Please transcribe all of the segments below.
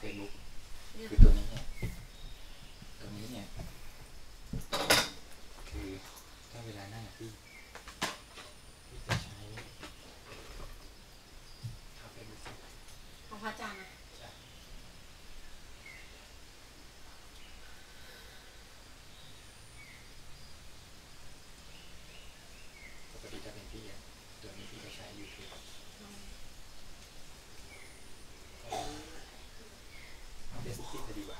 Facebook คือตัวนี้เนี่ยคือถ้าเวลานั่งที่จะใช้ของพระอาจารย์นะปกติถ้าเป็นพี่ตัวนี้พี่ก็ใช้ YouTube เฟซบุ๊กจะดีกว่า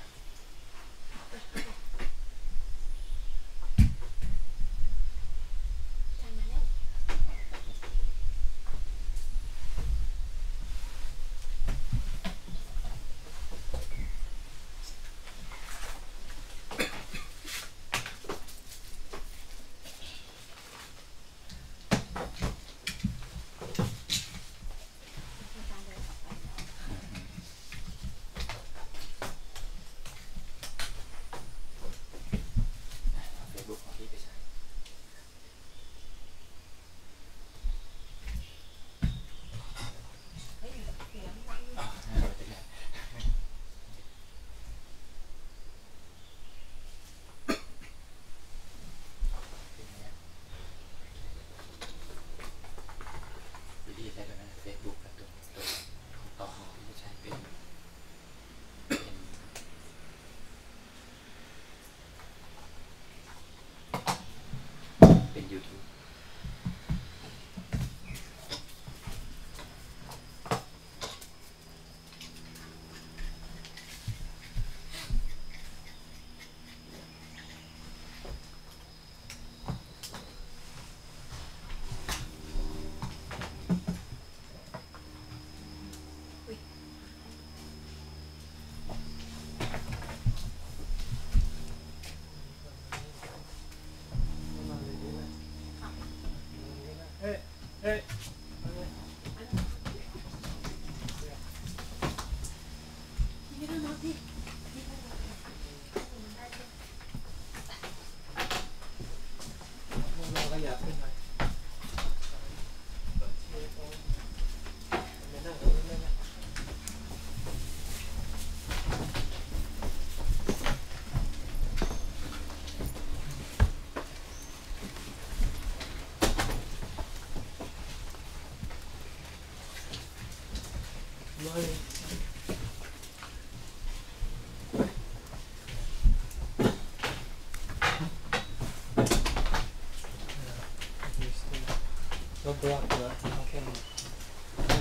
ก็บล็อกเลยโอเค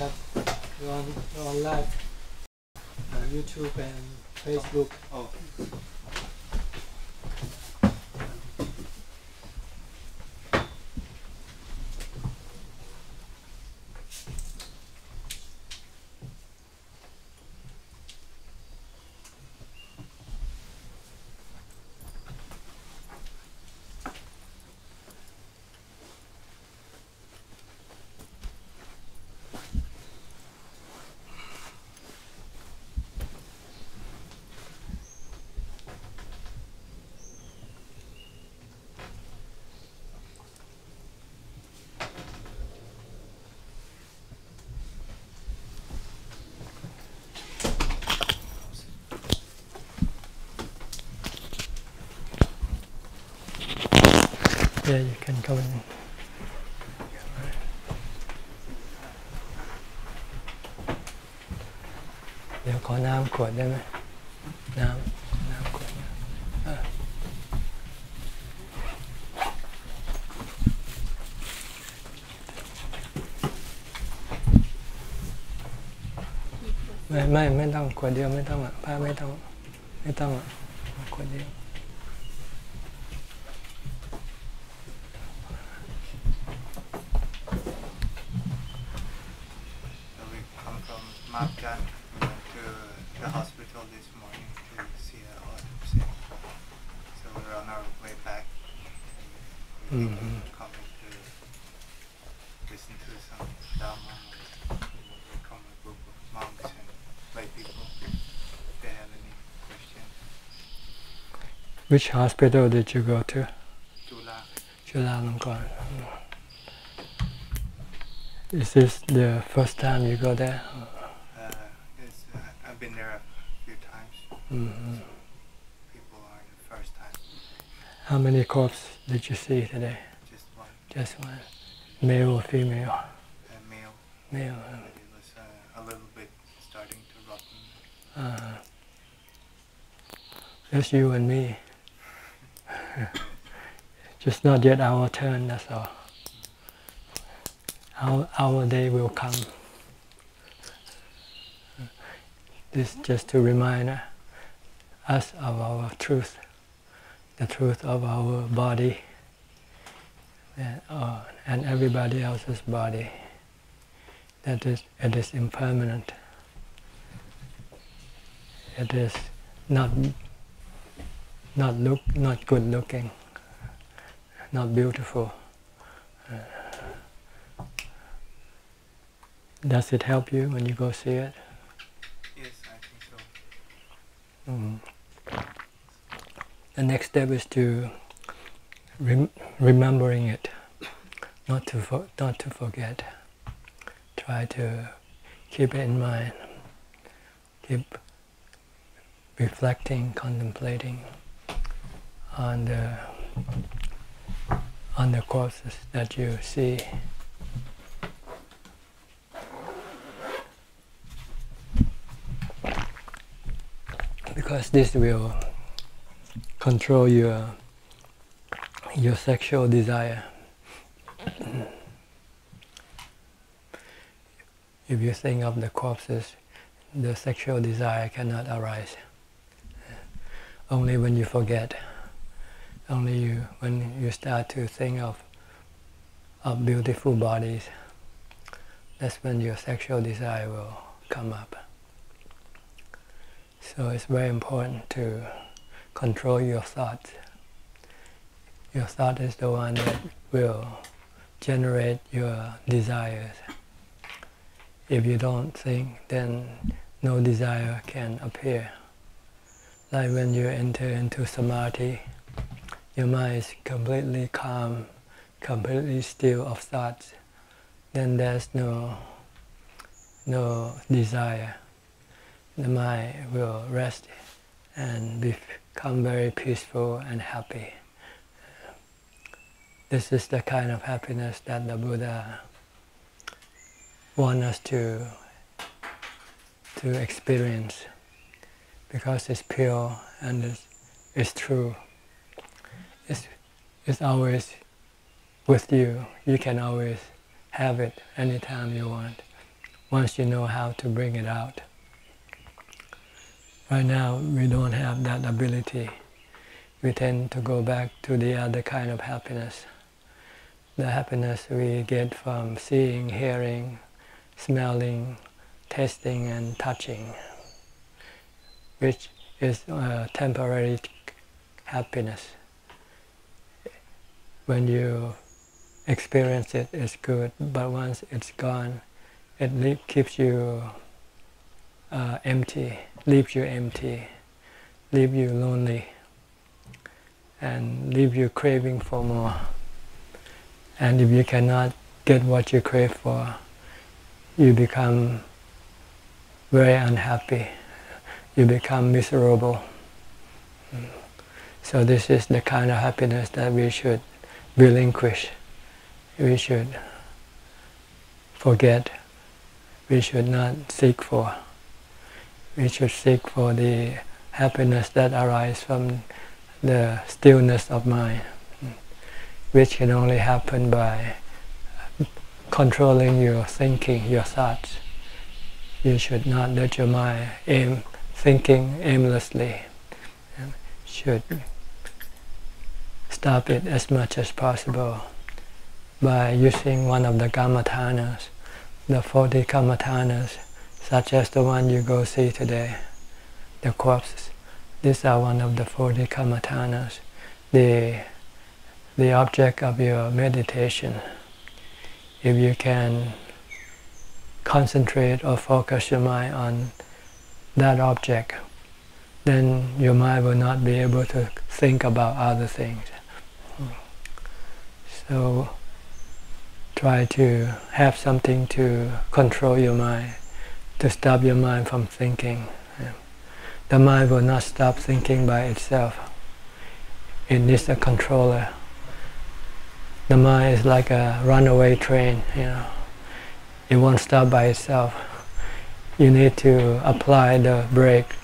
ครับon live YouTube and Facebook Yeah, you can come in. เดี๋ยวขอน้ำขวดได้ไหมน้ำขวดไม่ต้องขวดเดียวไม่ต้องผ้าไม่ต้องขวดเดียวWhich hospital did you go to? Chulalongkorn. Is this the first time you go there? I've been there few times. Mm-hmm. So people are the first time. How many corpses did you see today? Just one. Just one. Male or female? Male. Male. But it was a little bit starting to rotten. Just you and me. Just not yet our turn, that's all. Our day will come. This just to remind us of our truth, the truth of our body and everybody else's body. That it is impermanent. It is not good looking, not beautiful. Does it help you when you go see it? Yes, I think so. The next step is to remembering it, not to forget. Try to keep it in mind. Keep reflecting, contemplating on the corpses that you see. Because this will control your sexual desire. If you think of the corpses, the sexual desire cannot arise. Only when you forget, when you start to think of beautiful bodies, that's when your sexual desire will come up. So it's very important to control your thoughts. Your thought is the one that will generate your desires. If you don't think, then no desire can appear. Like when you enter into samadhi, your mind is completely calm, completely still of thoughts. Then there's no desire. The mind will rest and become very peaceful and happy. This is the kind of happiness that the Buddha wants us to experience, because it's pure and it's true. It's always with you. You can always have it anytime you want, once you know how to bring it out. Right now, we don't have that ability. We tend to go back to the other kind of happiness. The happiness we get from seeing, hearing, smelling, tasting and touching, which is temporary happiness. When you experience it, it's good, but once it's gone, it keeps you empty, leaves you empty, leaves you lonely, and leaves you craving for more. And if you cannot get what you crave for, you become very unhappy, you become miserable. So this is the kind of happiness that we should relinquish, we should forget, we should not seek for. We should seek for the happiness that arises from the stillness of mind, which can only happen by controlling your thinking, your thoughts. You should not let your mind thinking aimlessly. You should stop it as much as possible by using one of the kammathanas, the 40 kammathanas, such as the one you go see today, the corpses. These are one of the 40 kammathanas, the object of your meditation. If you can concentrate or focus your mind on that object, then your mind will not be able to think about other things. So try to have something to control your mind, to stop your mind from thinking. the mind will not stop thinking by itself. It needs a controller. The mind is like a runaway train, It won't stop by itself. You need to apply the brake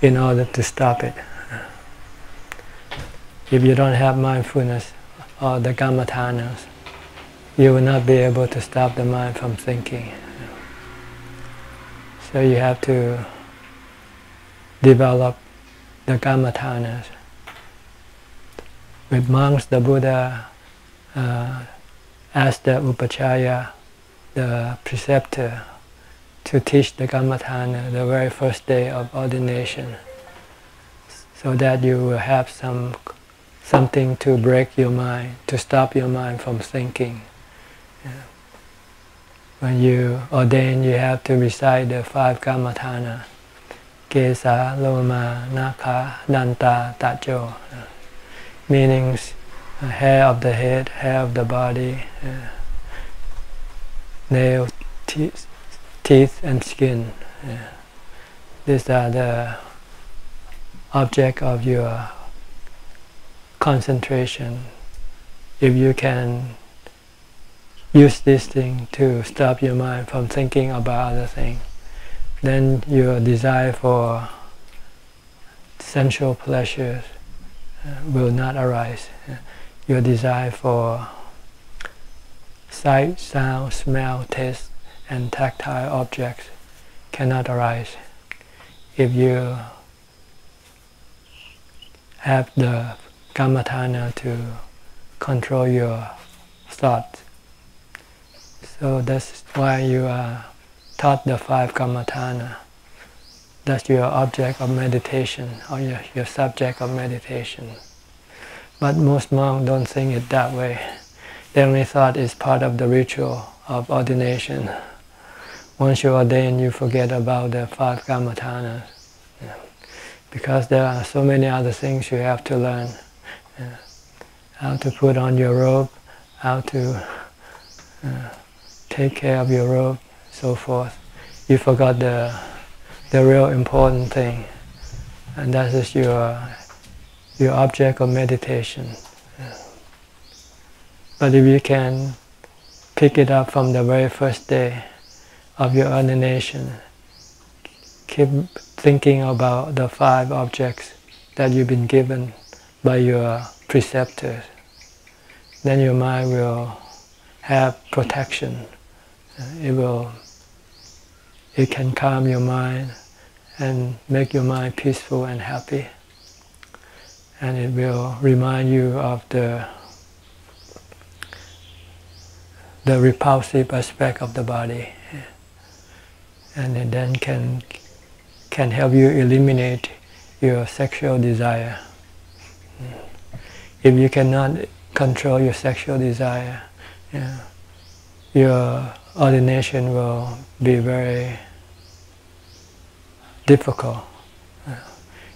in order to stop it. If you don't have mindfulness or the kammathanas, you will not be able to stop the mind from thinking. So you have to develop the kammathanas. With monks, the Buddha asked the upachaya, the preceptor, to teach the kammathana the very first day of ordination, so that you will have something to break your mind, to stop your mind from thinking. When you ordain, you have to recite the 5 kammathana: Kesa, Loma, Naka, Danta, Tacho. Meanings: hair of the head, hair of the body, nail, teeth and skin. These are the object of your concentration. If you can use this thing to stop your mind from thinking about other things, then your desire for sensual pleasures will not arise. Your desire for sight, sound, smell, taste, and tactile objects cannot arise. If you have the kammathana to control your thoughts. So that's why you are taught the 5 kammathana. That's your object of meditation, or your subject of meditation. But most monks don't think it that way. They only thought it's part of the ritual of ordination. Once you ordain, you forget about the 5 kammathanas. Because there are so many other things you have to learn. How to put on your robe, how to take care of your robe, so forth. You forgot the real important thing, and that is your object of meditation. But if you can pick it up from the very first day of your ordination, keep thinking about the 5 objects that you've been given by your preceptors, then your mind will have protection. It can calm your mind and make your mind peaceful and happy. And it will remind you of the repulsive aspect of the body. And it then can help you eliminate your sexual desire. If you cannot control your sexual desire, your ordination will be very difficult,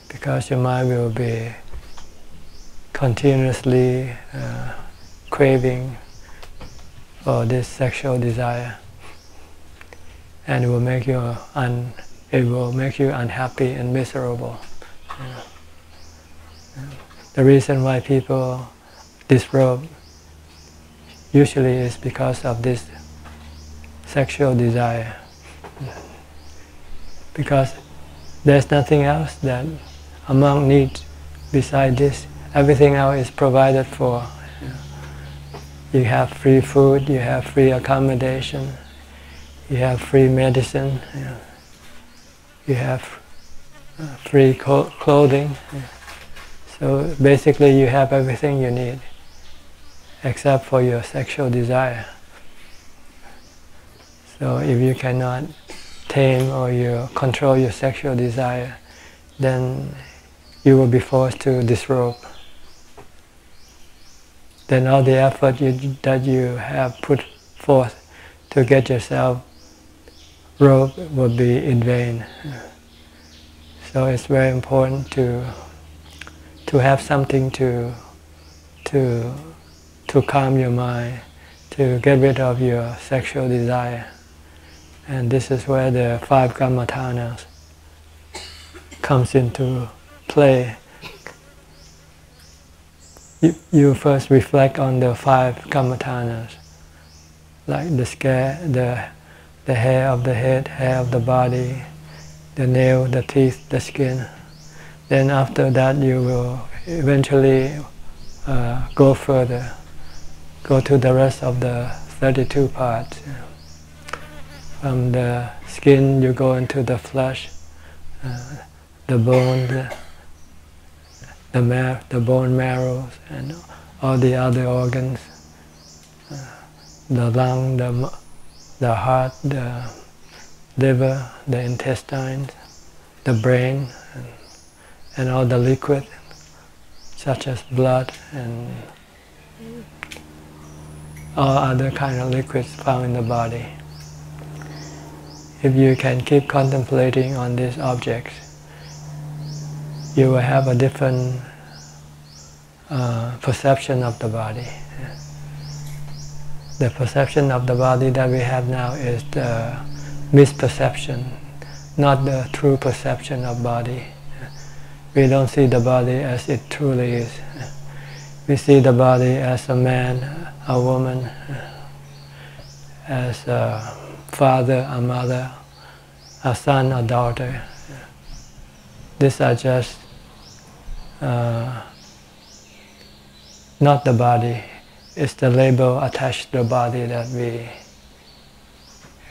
because your mind will be continuously craving for this sexual desire, and it will make you unhappy and miserable. The reason why people disrobe usually is because of this sexual desire, because there's nothing else that a monk needs beside this. Everything else is provided for. You have free food, you have free accommodation, you have free medicine, you have free clothing. So basically you have everything you need except for your sexual desire. So if you cannot tame or you control your sexual desire, then you will be forced to disrobe. Then all the effort that you have put forth to get yourself robed will be in vain. So it's very important to have something to calm your mind, to get rid of your sexual desire. And this is where the 5 kammathanas comes into play, you first reflect on the 5 kammathanas, like the hair of the head, hair of the body, the nail, the teeth, the skin. Then after that you will eventually go further, go to the rest of the 32 parts. From the skin you go into the flesh, the bone, the bone marrow, and all the other organs, the lung, the heart, the liver, the intestines, the brain, and all the liquid, such as blood and all other kind of liquids found in the body. If you can keep contemplating on these objects, you will have a different perception of the body. The perception of the body that we have now is the misperception, not the true perception of body. We don't see the body as it truly is. We see the body as a man, a woman, as a father, a mother, a son, a daughter. These are just not the body. It's the label attached to the body that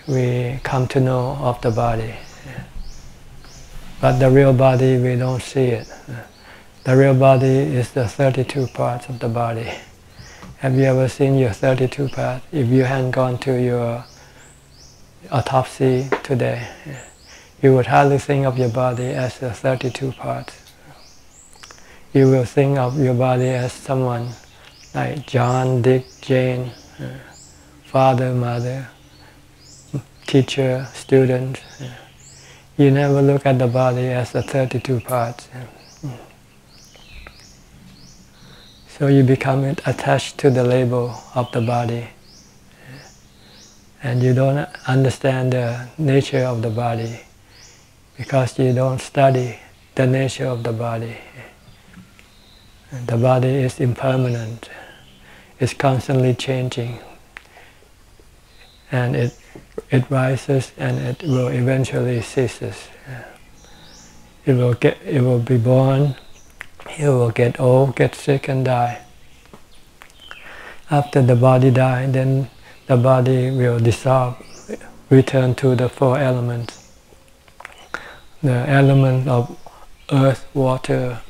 we come to know of the body. But the real body, we don't see it. The real body is the 32 parts of the body. Have you ever seen your 32 parts? If you hadn't gone to your autopsy today, you would hardly think of your body as the 32 parts. You will think of your body as someone like John, Dick, Jane, father, mother, teacher, student. You never look at the body as the 32 parts. So you become attached to the label of the body. And you don't understand the nature of the body because you don't study the nature of the body. The body is impermanent. It's constantly changing. And it rises and it will eventually ceases. It will be born, it will get old, get sick and die. After the body dies, then the body will dissolve, return to the 4 elements. The element of earth, water,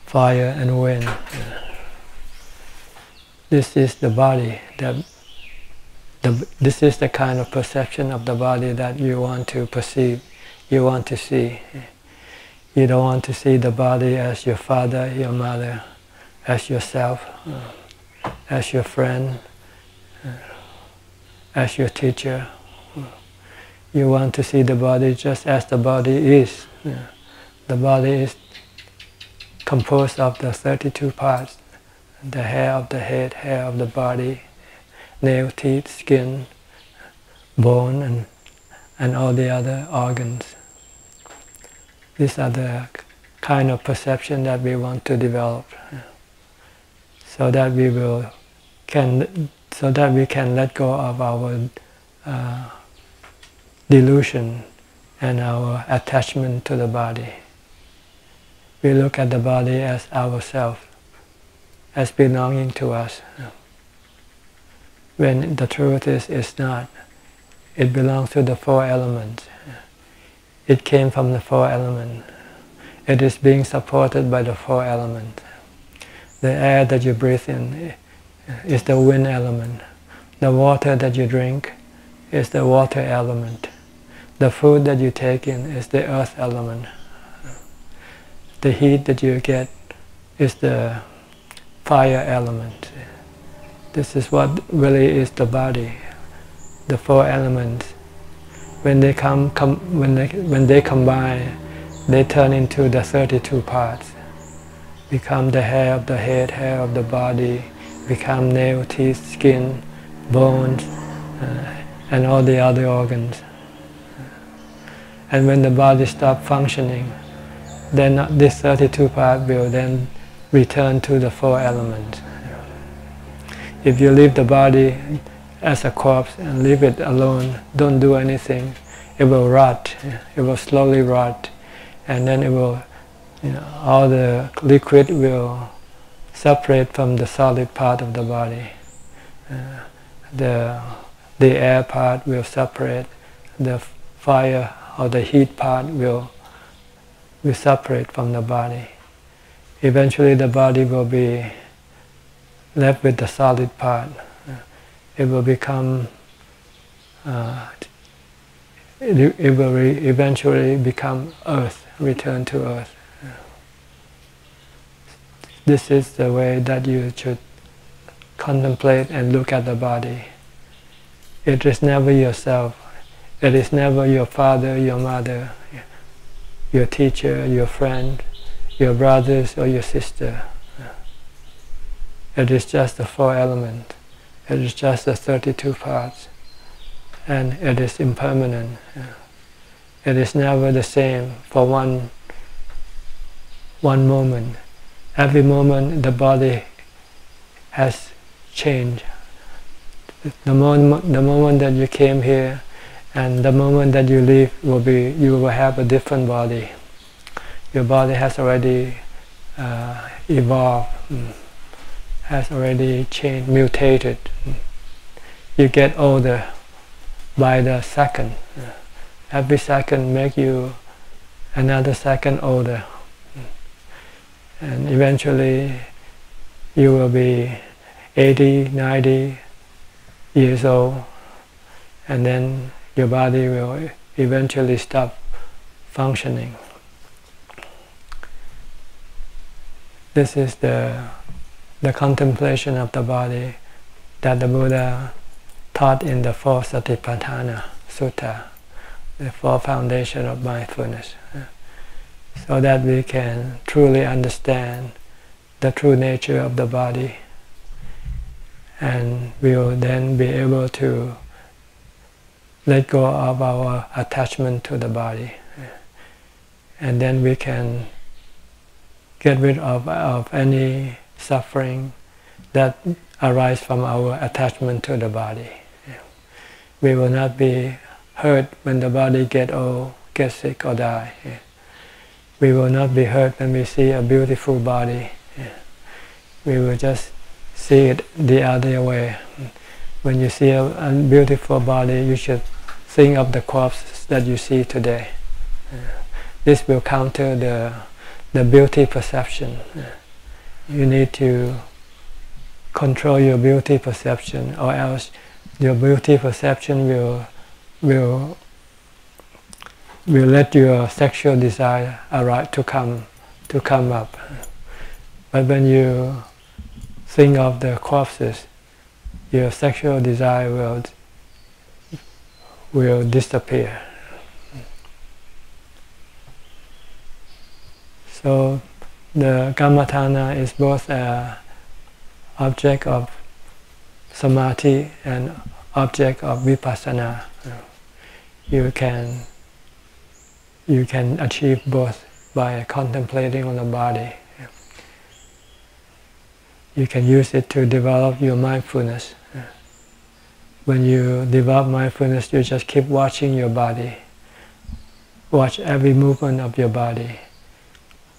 fire and wind. This is the body. This is the kind of perception of the body that you want to perceive, you want to see. You don't want to see the body as your father, your mother, as yourself, as your friend, as your teacher. You want to see the body just as the body is. The body is composed of the 32 parts, the hair of the head, hair of the body, nail, teeth, skin, bone, and all the other organs. These are the kind of perception that we want to develop, so that we can let go of our delusion and our attachment to the body. We look at the body as ourself, as belonging to us. When the truth is, it's not. It belongs to the 4 elements. It came from the 4 elements. It is being supported by the 4 elements. The air that you breathe in is the wind element. The water that you drink is the water element. The food that you take in is the earth element. The heat that you get is the fire element. This is what really is the body, the 4 elements. When they when they combine, they turn into the 32 parts, become the hair of the head, hair of the body, become nail, teeth, skin, bones, and all the other organs. And when the body stops functioning, then this 32 part will then return to the 4 elements. If you leave the body as a corpse and leave it alone, don't do anything, it will rot. It will slowly rot, and then it will, all the liquid will separate from the solid part of the body. The air part will separate. The fire or the heat part will separate from the body. Eventually, the body will be left with the solid part. It will become. It will eventually become earth, return to earth. This is the way that you should contemplate and look at the body. It is never yourself. It is never your father, your mother, your teacher, your friend, your brothers or your sister. It is just the 4 elements. It is just the 32 parts. And it is impermanent. It is never the same for one moment. Every moment the body has changed. The moment that you came here and the moment that you leave you will have a different body. Your body has already evolved, has already changed, mutated. You get older by the second. Every second makes you another second older. And eventually you will be 80, 90 years old, and then your body will eventually stop functioning. This is the contemplation of the body that the Buddha taught in the 4 Satipatthana Sutta, the 4 foundations of mindfulness, so that we can truly understand the true nature of the body, and we will then be able to let go of our attachment to the body, and then we can get rid of any suffering that arises from our attachment to the body. We will not be hurt when the body gets old, gets sick or die. We will not be hurt when we see a beautiful body. We will just see it the other way. When you see a beautiful body, you should think of the corpses that you see today. This will counter the beauty perception. You need to control your beauty perception, or else your beauty perception will let your sexual desire arise to come up. But when you think of the corpses, your sexual desire will disappear. So the Kammatthana is both an object of samadhi and object of vipassana. You can achieve both by contemplating on the body. You can use it to develop your mindfulness. When you develop mindfulness, you just keep watching your body. Watch every movement of your body.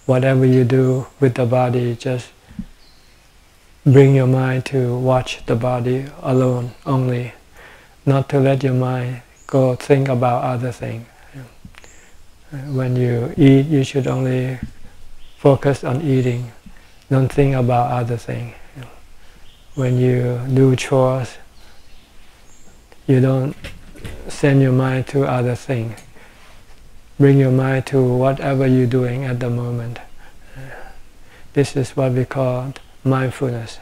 Whatever you do with the body, just bring your mind to watch the body alone, only, not to let your mind go think about other things. When you eat, you should only focus on eating. Don't think about other things. When you do chores, you don't send your mind to other things. Bring your mind to whatever you're doing at the moment. This is what we call mindfulness.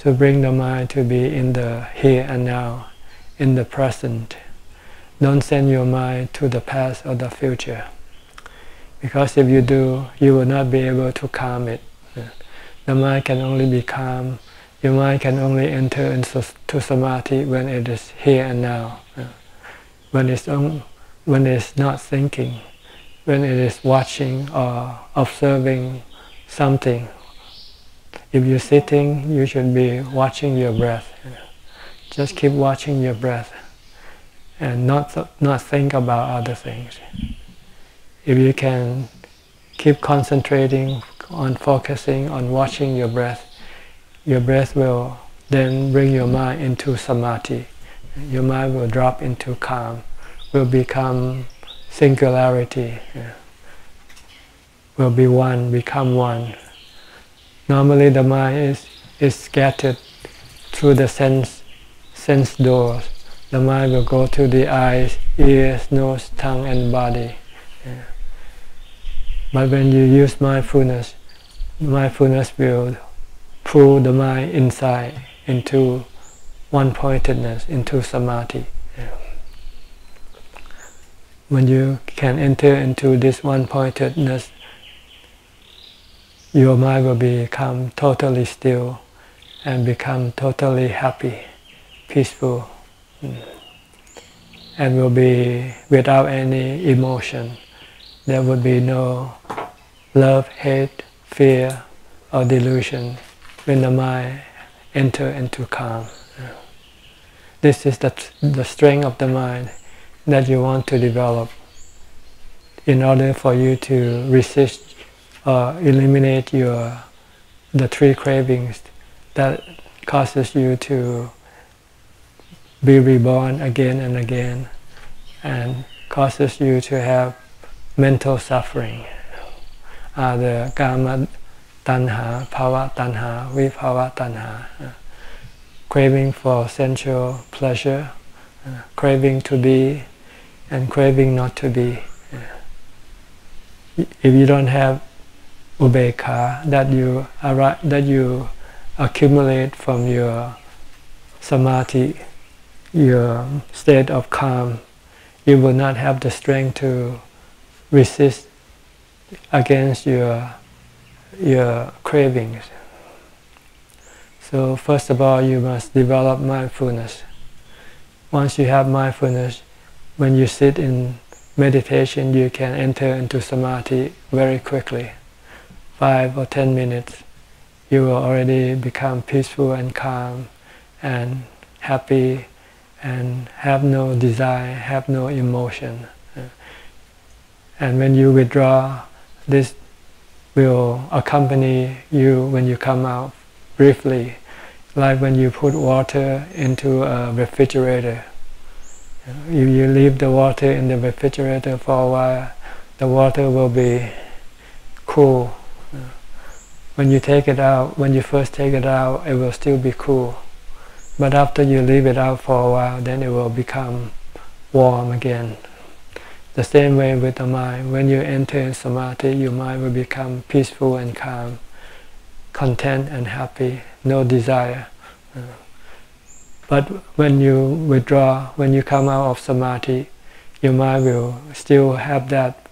To bring the mind to be in the here and now, in the present. Don't send your mind to the past or the future. Because if you do, you will not be able to calm it. The mind can only be calm. Your mind can only enter into samadhi when it is here and now. When when it's not thinking, when it is watching or observing something. If you're sitting, you should be watching your breath. Just keep watching your breath and not think about other things. If you can keep concentrating on focusing on watching your breath will then bring your mind into samadhi. Your mind will drop into calm, will become singularity, will be one, become one. Normally the mind is scattered through the sense doors. The mind will go to the eyes, ears, nose, tongue and body. But when you use mindfulness will pull the mind inside into one-pointedness, into samadhi. When you can enter into this one-pointedness, your mind will become totally still and become totally happy, peaceful, and will be without any emotion. There would be no love, hate, fear, or delusion when the mind enters into calm. This is the strength of the mind that you want to develop in order for you to resist or eliminate the three cravings that causes you to be reborn again and again and causes you to have mental suffering. The kama tanha, bhava tanha, vibhava tanha. Craving for sensual pleasure, craving to be, and craving not to be. If you don't have ubekkha that you accumulate from your samadhi, your state of calm, you will not have the strength to resist against your cravings. So first of all, you must develop mindfulness. Once you have mindfulness, when you sit in meditation, you can enter into samadhi very quickly. 5 or 10 minutes, you will already become peaceful and calm and happy and have no desire, have no emotion. And when you withdraw, this will accompany you when you come out briefly, like when you put water into a refrigerator. If you leave the water in the refrigerator for a while, the water will be cool. When you take it out, when you first take it out, it will still be cool. But after you leave it out for a while, then it will become warm again. The same way with the mind. When you enter in samadhi, your mind will become peaceful and calm, content and happy, no desire. But when you withdraw, when you come out of samadhi, your mind will still have that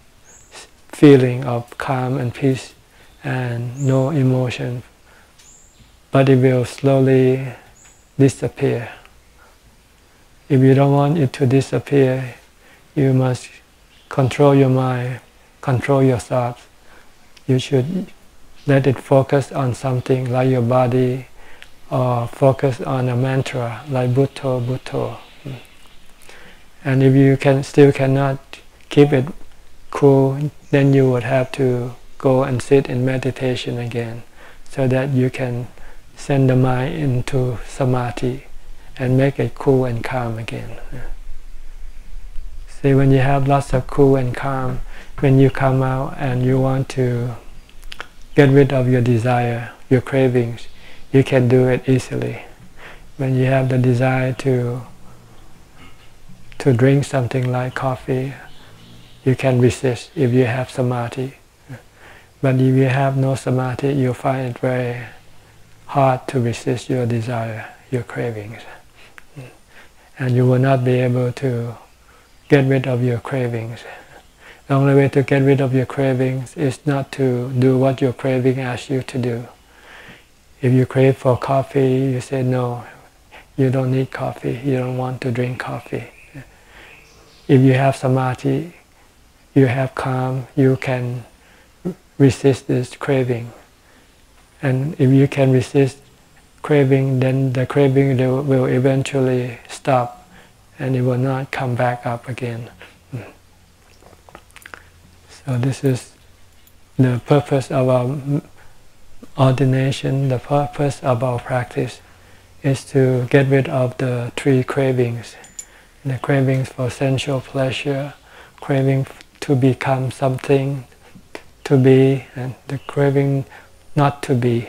feeling of calm and peace and no emotion, but it will slowly disappear. If you don't want it to disappear, you must control your mind, control your thoughts. You should let it focus on something like your body, or focus on a mantra like Bhutto, Bhutto. And if you still cannot keep it cool, then you would have to go and sit in meditation again, so that you can send the mind into samadhi and make it cool and calm again. See, when you have lots of cool and calm, when you come out and you want to get rid of your desire, your cravings, you can do it easily. When you have the desire to drink something like coffee, you can resist if you have samadhi. But if you have no samadhi, you find it very hard to resist your desire, your cravings. And you will not be able to get rid of your cravings. The only way to get rid of your cravings is not to do what your craving asks you to do. If you crave for coffee, you say no, you don't need coffee, you don't want to drink coffee. if you have samadhi, you have calm, you can resist this craving. And if you can resist craving, then the craving will eventually stop and it will not come back up again. So this is the purpose of our ordination, the purpose of our practice is to get rid of the three cravings. The cravings for sensual pleasure, craving to become something, to be, and the craving not to be.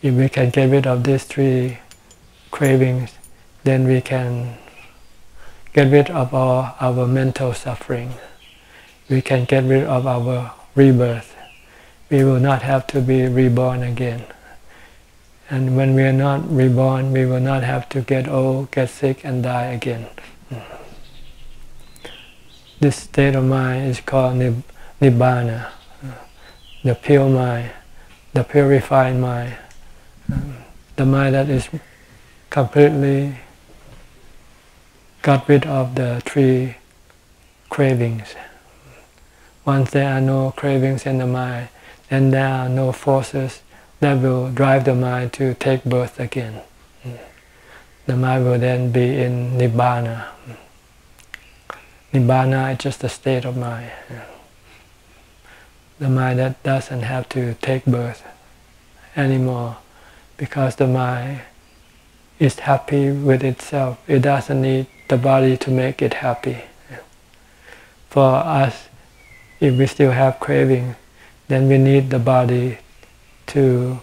If we can get rid of these three cravings, then we can get rid of all our mental suffering. We can get rid of our rebirth. We will not have to be reborn again. And when we are not reborn, we will not have to get old, get sick, and die again. This state of mind is called Nibbana, the pure mind, the purified mind, the mind that is completely got rid of the three cravings. Once there are no cravings in the mind, then there are no forces that will drive the mind to take birth again. The mind will then be in Nibbana. Nibbana is just a state of mind. The mind that doesn't have to take birth anymore because the mind is happy with itself. It doesn't need the body to make it happy. For us, if we still have craving, then we need the body to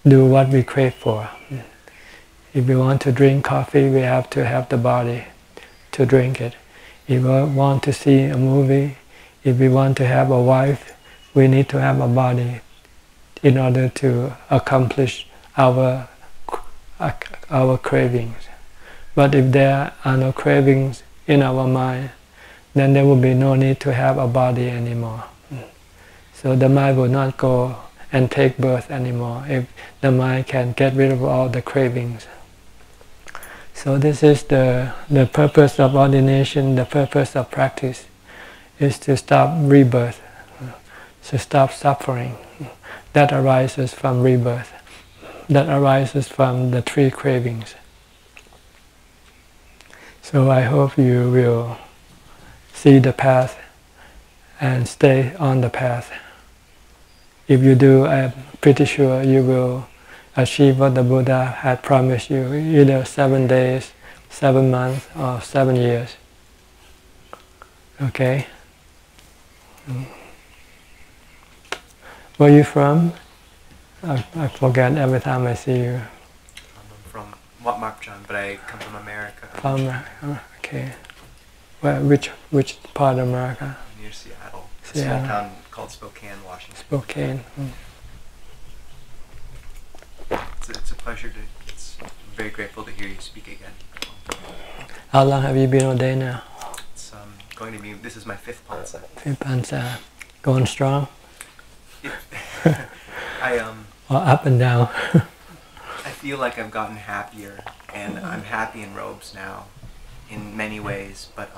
do what we crave for. If we want to drink coffee, we have to have the body to drink it. If we want to see a movie, if we want to have a wife, we need to have a body in order to accomplish our cravings. But if there are no cravings in our mind, then there will be no need to have a body anymore. So the mind will not go and take birth anymore if the mind can get rid of all the cravings. So this is the purpose of ordination, the purpose of practice, is to stop rebirth, to stop suffering that arises from rebirth, that arises from the three cravings. So I hope you will see the path and stay on the path. If you do, I'm pretty sure you will achieve what the Buddha had promised you, either 7 days, 7 months, or 7 years. Okay? Where are you from? I forget every time I see you. I'm from Wat Markjan, but I come from America. From America, okay. Well, which part of America? Near Seattle. A Seattle. small town called Spokane, Washington. Spokane. It's a pleasure to. I'm very grateful to hear you speak again. How long have you been ordained now? It's going to be. This is my 5th Pansa. 5 Pansa. Going strong? Or up and down? I feel like I've gotten happier, and I'm happy in robes now, in many ways. But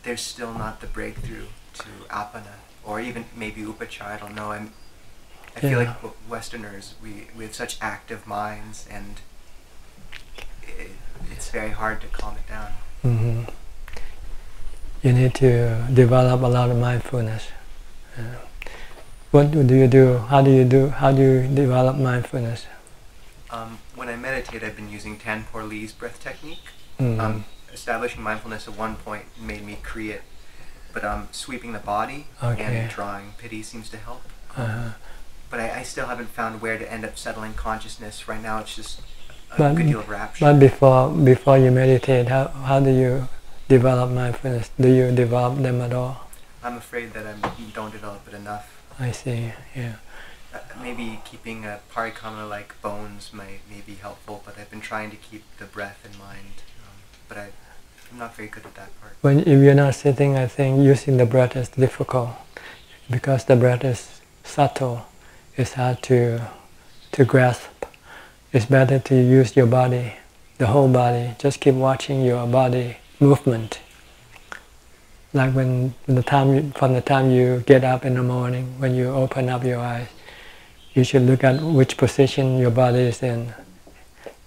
there's still not the breakthrough to apana, or even maybe upachara. I don't know. I feel like Westerners, we have such active minds, and it's very hard to calm it down. Mm-hmm. You need to develop a lot of mindfulness. What do you do? How do you develop mindfulness? When I meditate, I've been using Tanpor Lee's breath technique. Mm-hmm. Establishing mindfulness at one point made me create, but sweeping the body and drawing pity seems to help. But I still haven't found where to end up settling consciousness. Right now it's just a good deal of rapture. But before you meditate, how do you develop mindfulness? Do you develop them at all? I'm afraid that I don't develop it enough. I see, yeah. Maybe keeping a parikamma like bones may be helpful, but I've been trying to keep the breath in mind. But I'm not very good at that part. If you're not sitting, I think using the breath is difficult because the breath is subtle. It's hard to grasp. It's better to use your body the whole body. Just keep watching your body movement. Like from the time you get up in the morning, when you open up your eyes, you should look at which position your body is in.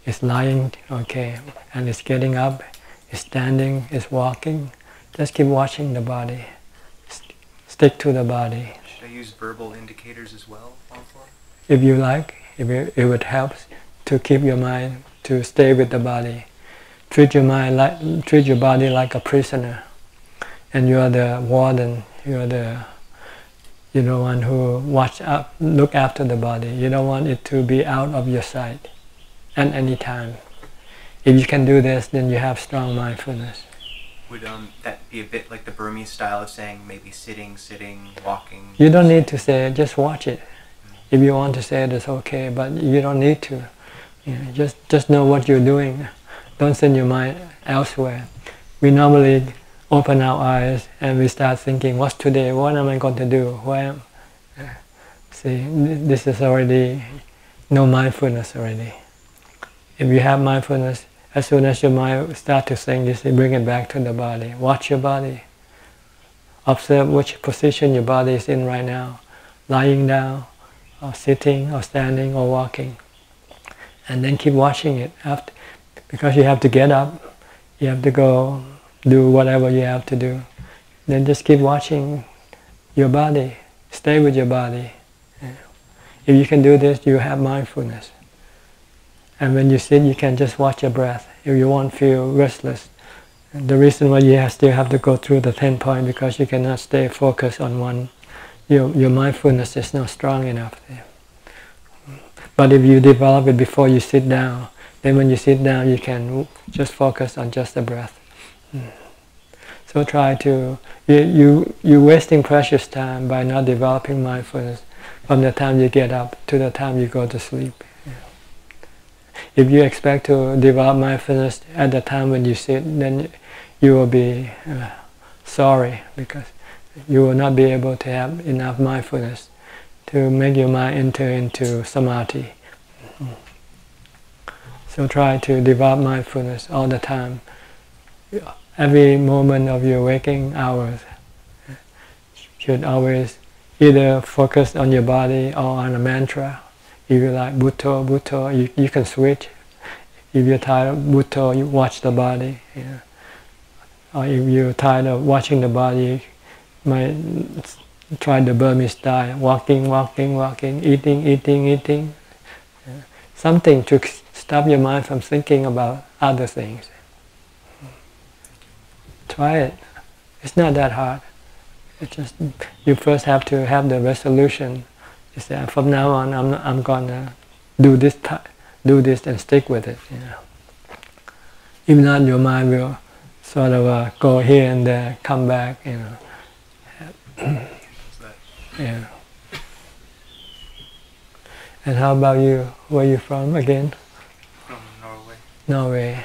It's lying, okay, and it's getting up, it's standing, it's walking. Just keep watching the body. Stick to the body. Should I use verbal indicators as well, also? If you like, it would help to keep your mind to stay with the body. Treat your body like a prisoner, and you are the warden. You're the one who look after the body. You don't want it to be out of your sight at any time. If you can do this, then you have strong mindfulness. Would that be a bit like the Burmese style of saying maybe sitting, walking? You don't need to say it, just watch it. If you want to say it, it's okay, but you don't need to. Just know what you're doing. Don't send your mind elsewhere. We normally open our eyes and we start thinking, what's today? What am I going to do? See, this is already no mindfulness already. If you have mindfulness, as soon as your mind starts to think, you bring it back to the body. Watch your body. Observe which position your body is in right now. Lying down, or sitting, or standing, or walking. And then keep watching it. Because you have to get up, you have to go do whatever you have to do. Then just keep watching your body. Stay with your body. If you can do this, you have mindfulness. And when you sit, you can just watch your breath. If you won't feel restless. And the reason why you still have to go through the 10 point, because you cannot stay focused on one. Your mindfulness is not strong enough. But if you develop it before you sit down, then when you sit down, you can just focus on just the breath. So try to, you're wasting precious time by not developing mindfulness from the time you get up to the time you go to sleep. If you expect to develop mindfulness at the time when you sit, then you will be sorry, because you will not be able to have enough mindfulness to make your mind enter into samadhi. So try to develop mindfulness all the time. Every moment of your waking hours should always either focus on your body or on a mantra. If you like Bhutto, Bhutto, you can switch. If you're tired of Bhutto, you watch the body. Or if you're tired of watching the body, you might try the Burmese style, walking, eating. Something to stop your mind from thinking about other things. Try it. It's not that hard. It's just you first have to have the resolution. You say, from now on, I'm gonna do this and stick with it. If not, your mind will sort of go here and there, come back. Yeah. And how about you? Where are you from again? From Norway. Norway.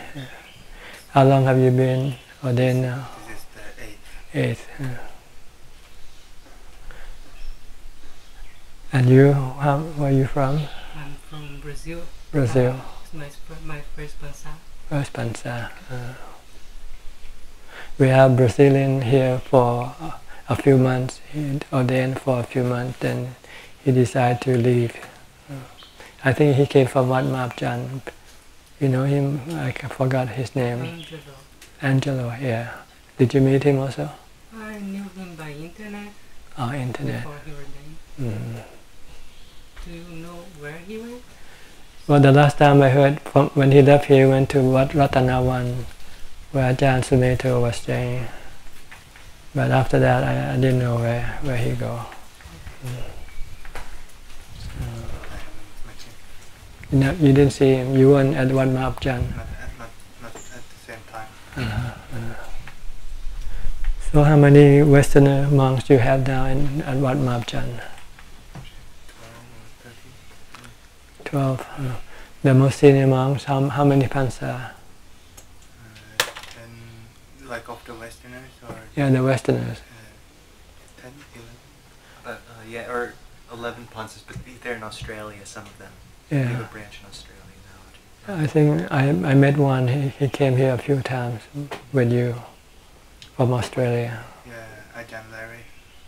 How long have you been ordained now? This is the 8th. Eighth. And you, where are you from? I'm from Brazil. Brazil. It's my first Pansa. First Pansa. We have Brazilian here for a few months. He ordained for a few months, then he decided to leave. I think he came from Wat Mapjan. You know him? I forgot his name. Angelo, yeah. Did you meet him also? I knew him by internet. Oh, internet. Before he ordained. Do you know where he went? Well, the last time I heard, when he left here, he went to Wat Ratanawan, where Ajahn Suneto was staying. But after that, I didn't know where he go. You didn't see him. You weren't at Wat Mapjan. Not at the same time. So how many Westerner monks you have now at Wat Mapjan? 12. The most senior monks, how many Pansa? And like of the Westerners or? Yeah, the Westerners. 10, 11. Yeah, or 11 Pansas, but they're in Australia, some of them. Yeah. We have a branch in Australia now. I think I met one. He came here a few times with you from Australia. Yeah, Ajahn Larry.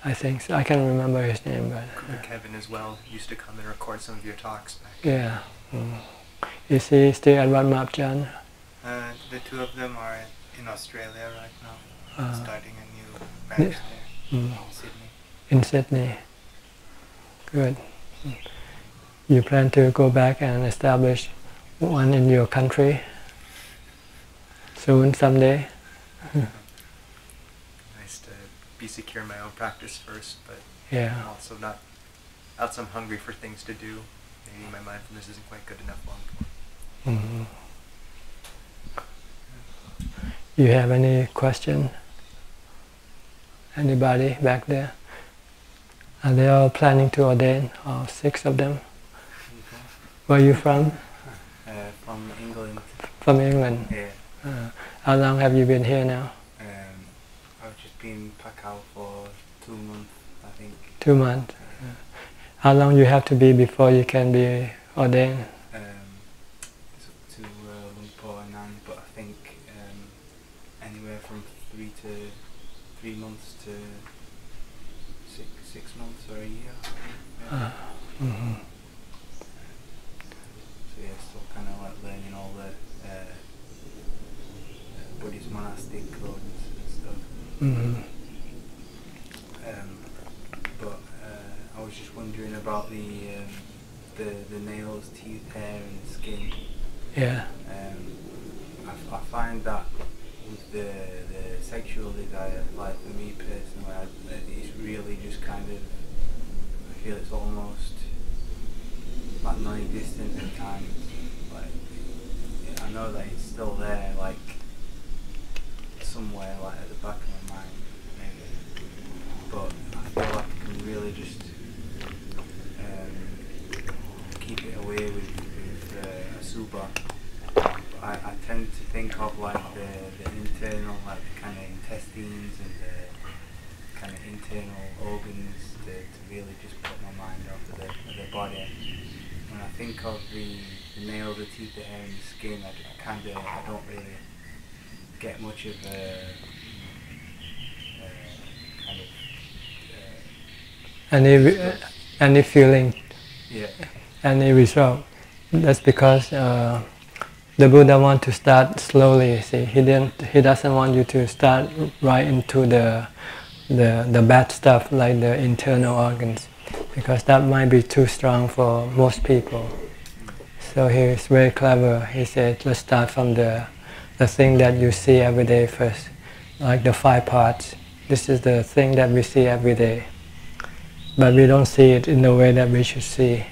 I think so. I can't remember his name, but Kevin as well used to come and record some of your talks back. yeah. Is he still at Wat Map Jan? The two of them are in Australia right now, starting a new branch there in Sydney. In Sydney. Good. You plan to go back and establish one in your country soon, someday? Nice to be secure in my own practice first, but Yeah. I'm also not else I'm hungry for things to do. Maybe my mindfulness isn't quite good enough long term. You have any question? Anybody back there? Are they all planning to ordain? All 6 of them? Where are you from? From England. From England. Yeah. How long have you been here now? I've just been Pacau for 2 months, I think. 2 months. How long you have to be before you can be ordained? It's up to Lumpur and Nan, but I think anywhere from 3 months to 6 months or a year. So yeah, still kind of like learning all the Buddhist monastic codes and stuff. But I was just wondering about the nails, teeth, hair, and skin. Yeah. I find that with the sexual desire, like for me personally, it's really just kind of, I feel it's almost like non-existent at times. Like I know that it's still there, like somewhere, like at the back of my mind, maybe. But I feel like I can really just keep it away with Asuba. I tend to think of like the internal, like the kind of intestines and the kind of internal organs to really just put my mind off of the body. When I think of the nails, the teeth, the hair and the skin, I don't really get much of a kind of any feeling, yeah, any result. That's because the Buddha wants to start slowly. See, he doesn't want you to start right into the bad stuff like the internal organs, because that might be too strong for most people. So he is very clever. He said, let's start from the thing that you see every day first, like the 5 parts. This is the thing that we see every day, but we don't see it in the way that we should see.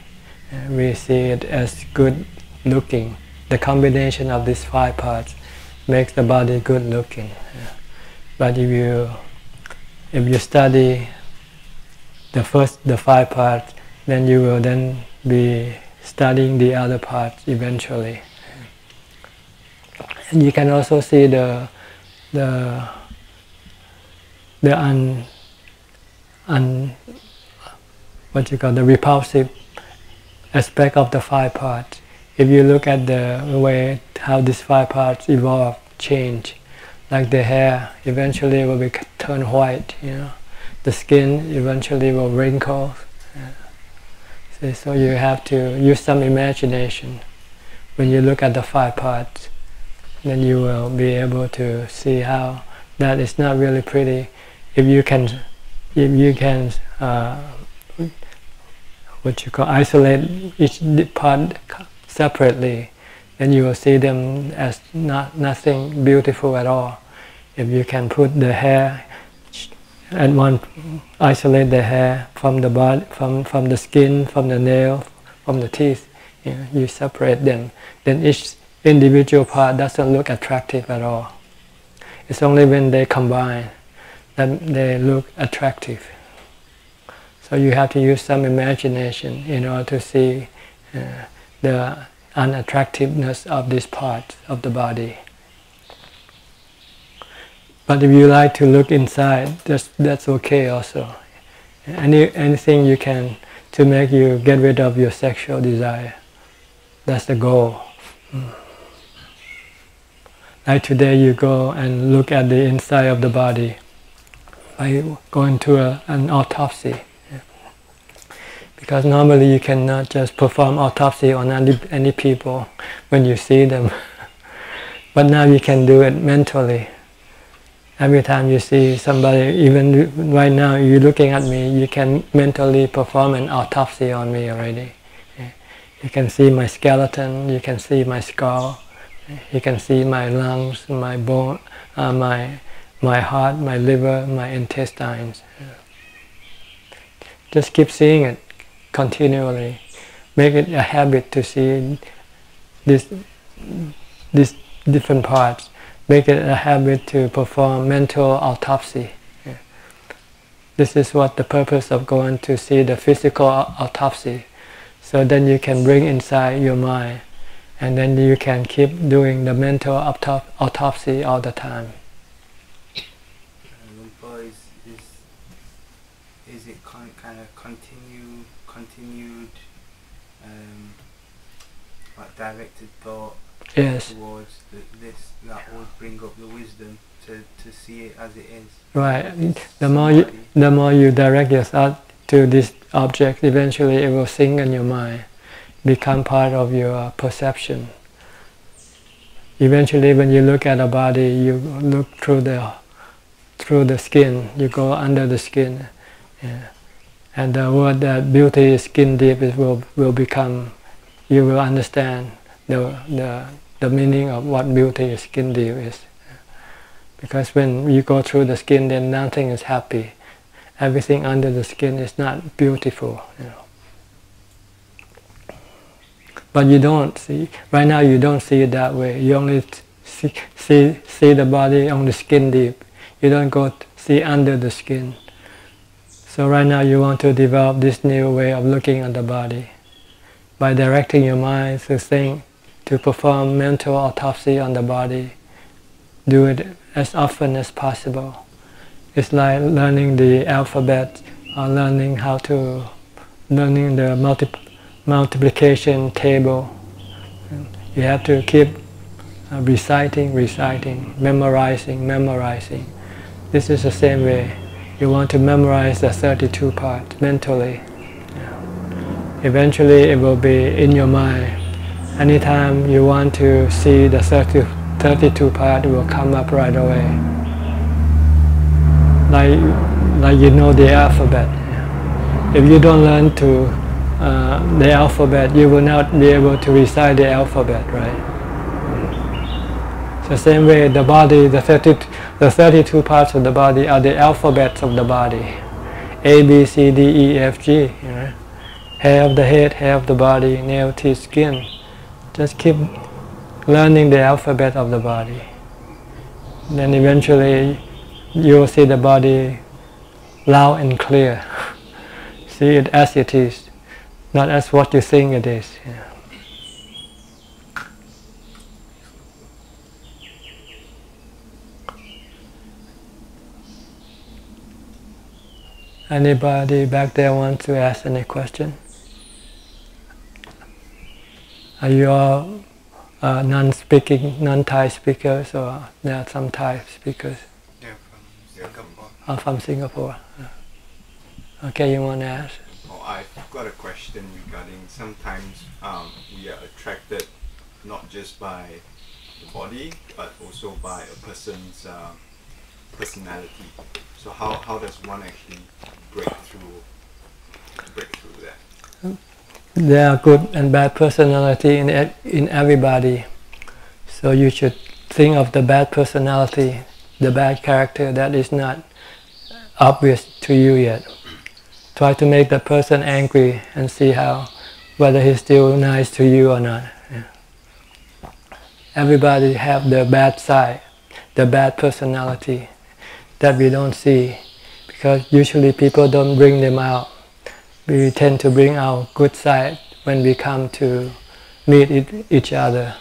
We see it as good looking. The combination of these 5 parts makes the body good looking. But if you study the 5 parts, then you will then be studying the other parts eventually. And you can also see the repulsive aspect of the 5 parts. If you look at the way how these 5 parts evolve, change, like the hair eventually will turn white, the skin eventually will wrinkle. So you have to use some imagination when you look at the 5 parts. Then you will be able to see how that is not really pretty. If you can isolate each part separately, then you will see them as nothing beautiful at all. If you can put the hair at isolate the hair from the body, from the skin, from the nail, from the teeth, you separate them. Then each individual part doesn't look attractive at all. It's only when they combine that they look attractive. So you have to use some imagination in order to see the unattractiveness of this part of the body. But if you like to look inside, that's okay also. Anything you can to make you get rid of your sexual desire. That's the goal. Like today you go and look at the inside of the body by going to an autopsy. Because normally you cannot just perform autopsy on any people when you see them. But now you can do it mentally. Every time you see somebody, even right now you're looking at me, you can mentally perform an autopsy on me already. You can see my skeleton, you can see my skull, you can see my lungs, my bone, my heart, my liver, my intestines. Just keep seeing it continually. Make it a habit to see these different parts. Make it a habit to perform mental autopsy. This is what the purpose of going to see the physical autopsy. So then you can bring inside your mind, and then you can keep doing the mental autopsy all the time. Is it kind of continued like directed thought Yes. towards this that would bring up the wisdom to see it as it is? Right. The more you direct your thought to this object, eventually it will sink in your mind, become part of your perception. Eventually, when you look at a body, you look through the skin. You go under the skin, and the word that beauty is skin deep will become. You will understand the meaning of what beauty is skin deep is. Because when you go through the skin, then nothing is happy. Everything under the skin is not beautiful. But you don't see, right now you don't see it that way. You only see the body on the skin deep. You don't go see under the skin. So right now you want to develop this new way of looking at the body. By directing your mind to think, to perform mental autopsy on the body, do it as often as possible. It's like learning the alphabet or learning the multiplication table. You have to keep reciting, memorizing. This is the same way. You want to memorize the 32 parts mentally. Eventually it will be in your mind. Anytime you want to see the 32 part, it will come up right away. Like you know the alphabet. If you don't learn the alphabet, you will not be able to recite the alphabet, right? So same way, the body, the 32 parts of the body are the alphabets of the body. A, B, C, D, E, F, G. Hair of the head, hair of the body, nail, teeth, skin. Just keep learning the alphabet of the body. Then eventually you will see the body loud and clear. See it as it is, not as what you think it is. Anybody back there want to ask any question? Are you all non-Thai speakers, or there are some Thai speakers? They're from Singapore. Oh, from Singapore. Okay, you want to ask? Oh, I've got a question regarding sometimes we are attracted not just by the body, but also by a person's personality. So how does one actually break through that? There are good and bad personality in everybody. So you should think of the bad personality, the bad character that is not obvious to you yet. Try to make the person angry and see whether he's still nice to you or not. Everybody have the bad side, the bad personality that we don't see, because usually people don't bring them out. We tend to bring our good side when we come to meet each other.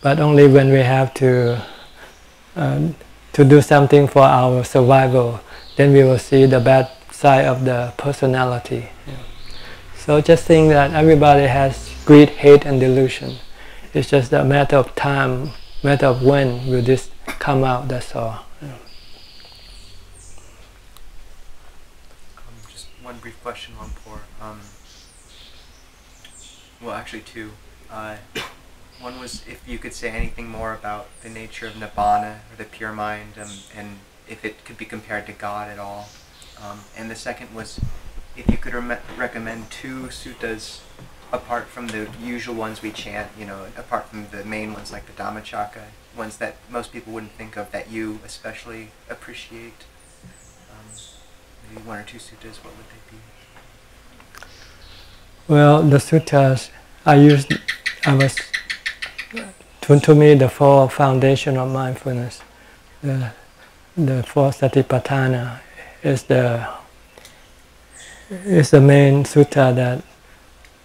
But only when we have to do something for our survival, then we will see the bad side of the personality. So just think that everybody has greed, hate and delusion. It's just a matter of time, matter of when will this come out. That's all. Just one brief question, one more. Well, actually two. One was if you could say anything more about the nature of Nibbana, or the pure mind, and if it could be compared to God at all. And the second was if you could recommend two suttas apart from the usual ones we chant, apart from the main ones like the Dhammacakka, ones that most people wouldn't think of that you especially appreciate. Maybe one or two suttas, what would they be? Well, the suttas to me the four foundation of mindfulness, the four satipatthana is the main sutta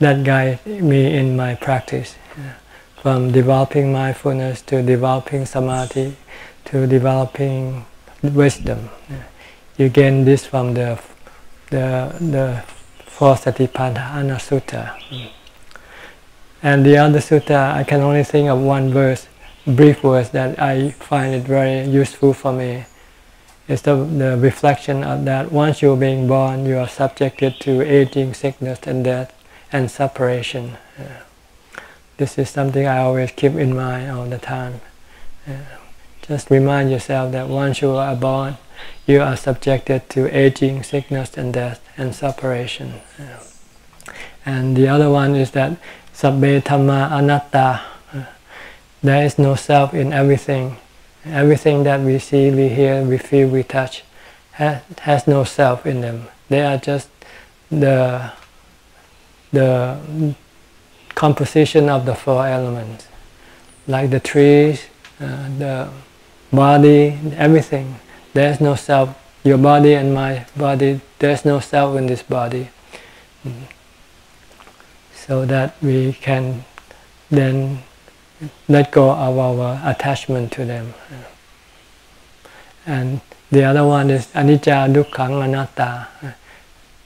that guide me in my practice, from developing mindfulness to developing samadhi to developing wisdom. You gain this from the four satipatthana sutta. And the other sutta, I can only think of one verse, brief verse that I find it very useful for me. It's the reflection of that once you're being born, you are subjected to aging, sickness, and death, and separation. This is something I always keep in mind all the time. Just remind yourself that once you are born, you are subjected to aging, sickness, and death, and separation. And the other one is that Sabbe Dhamma Anatta. There is no self in everything. Everything that we see, we hear, we feel, we touch has no self in them. They are just the composition of the four elements. Like the trees, the body, everything. There is no self. Your body and my body, there is no self in this body. So that we can then let go of our attachment to them. And the other one is anicca, dukkha, anatta,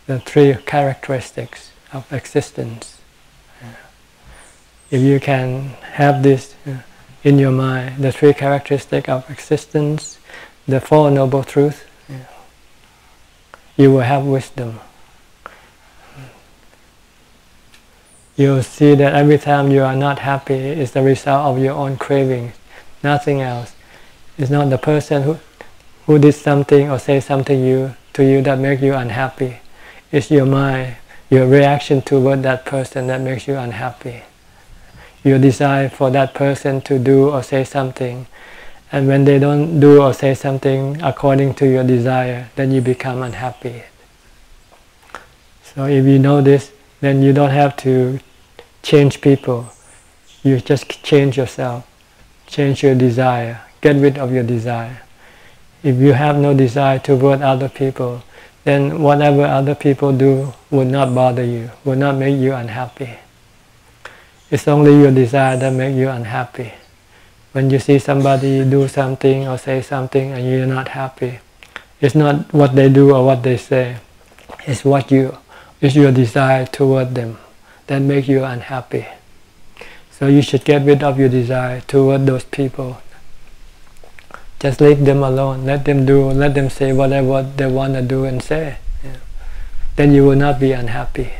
the three characteristics of existence. If you can have this in your mind, the three characteristics of existence, the Four Noble Truths, you will have wisdom. You'll see that every time you are not happy, it's the result of your own cravings, nothing else. It's not the person who did something or say something to you that makes you unhappy. It's your mind, your reaction toward that person that makes you unhappy. Your desire for that person to do or say something, and when they don't do or say something according to your desire, then you become unhappy. So if you know this, then you don't have to change people. You just change yourself, change your desire, get rid of your desire. If you have no desire toward other people, then whatever other people do will not bother you, will not make you unhappy. It's only your desire that makes you unhappy. When you see somebody do something or say something and you're not happy, it's not what they do or what they say, it's your desire toward them that makes you unhappy. So you should get rid of your desire toward those people. Just leave them alone, let them do, let them say whatever they want to do and say. Then you will not be unhappy.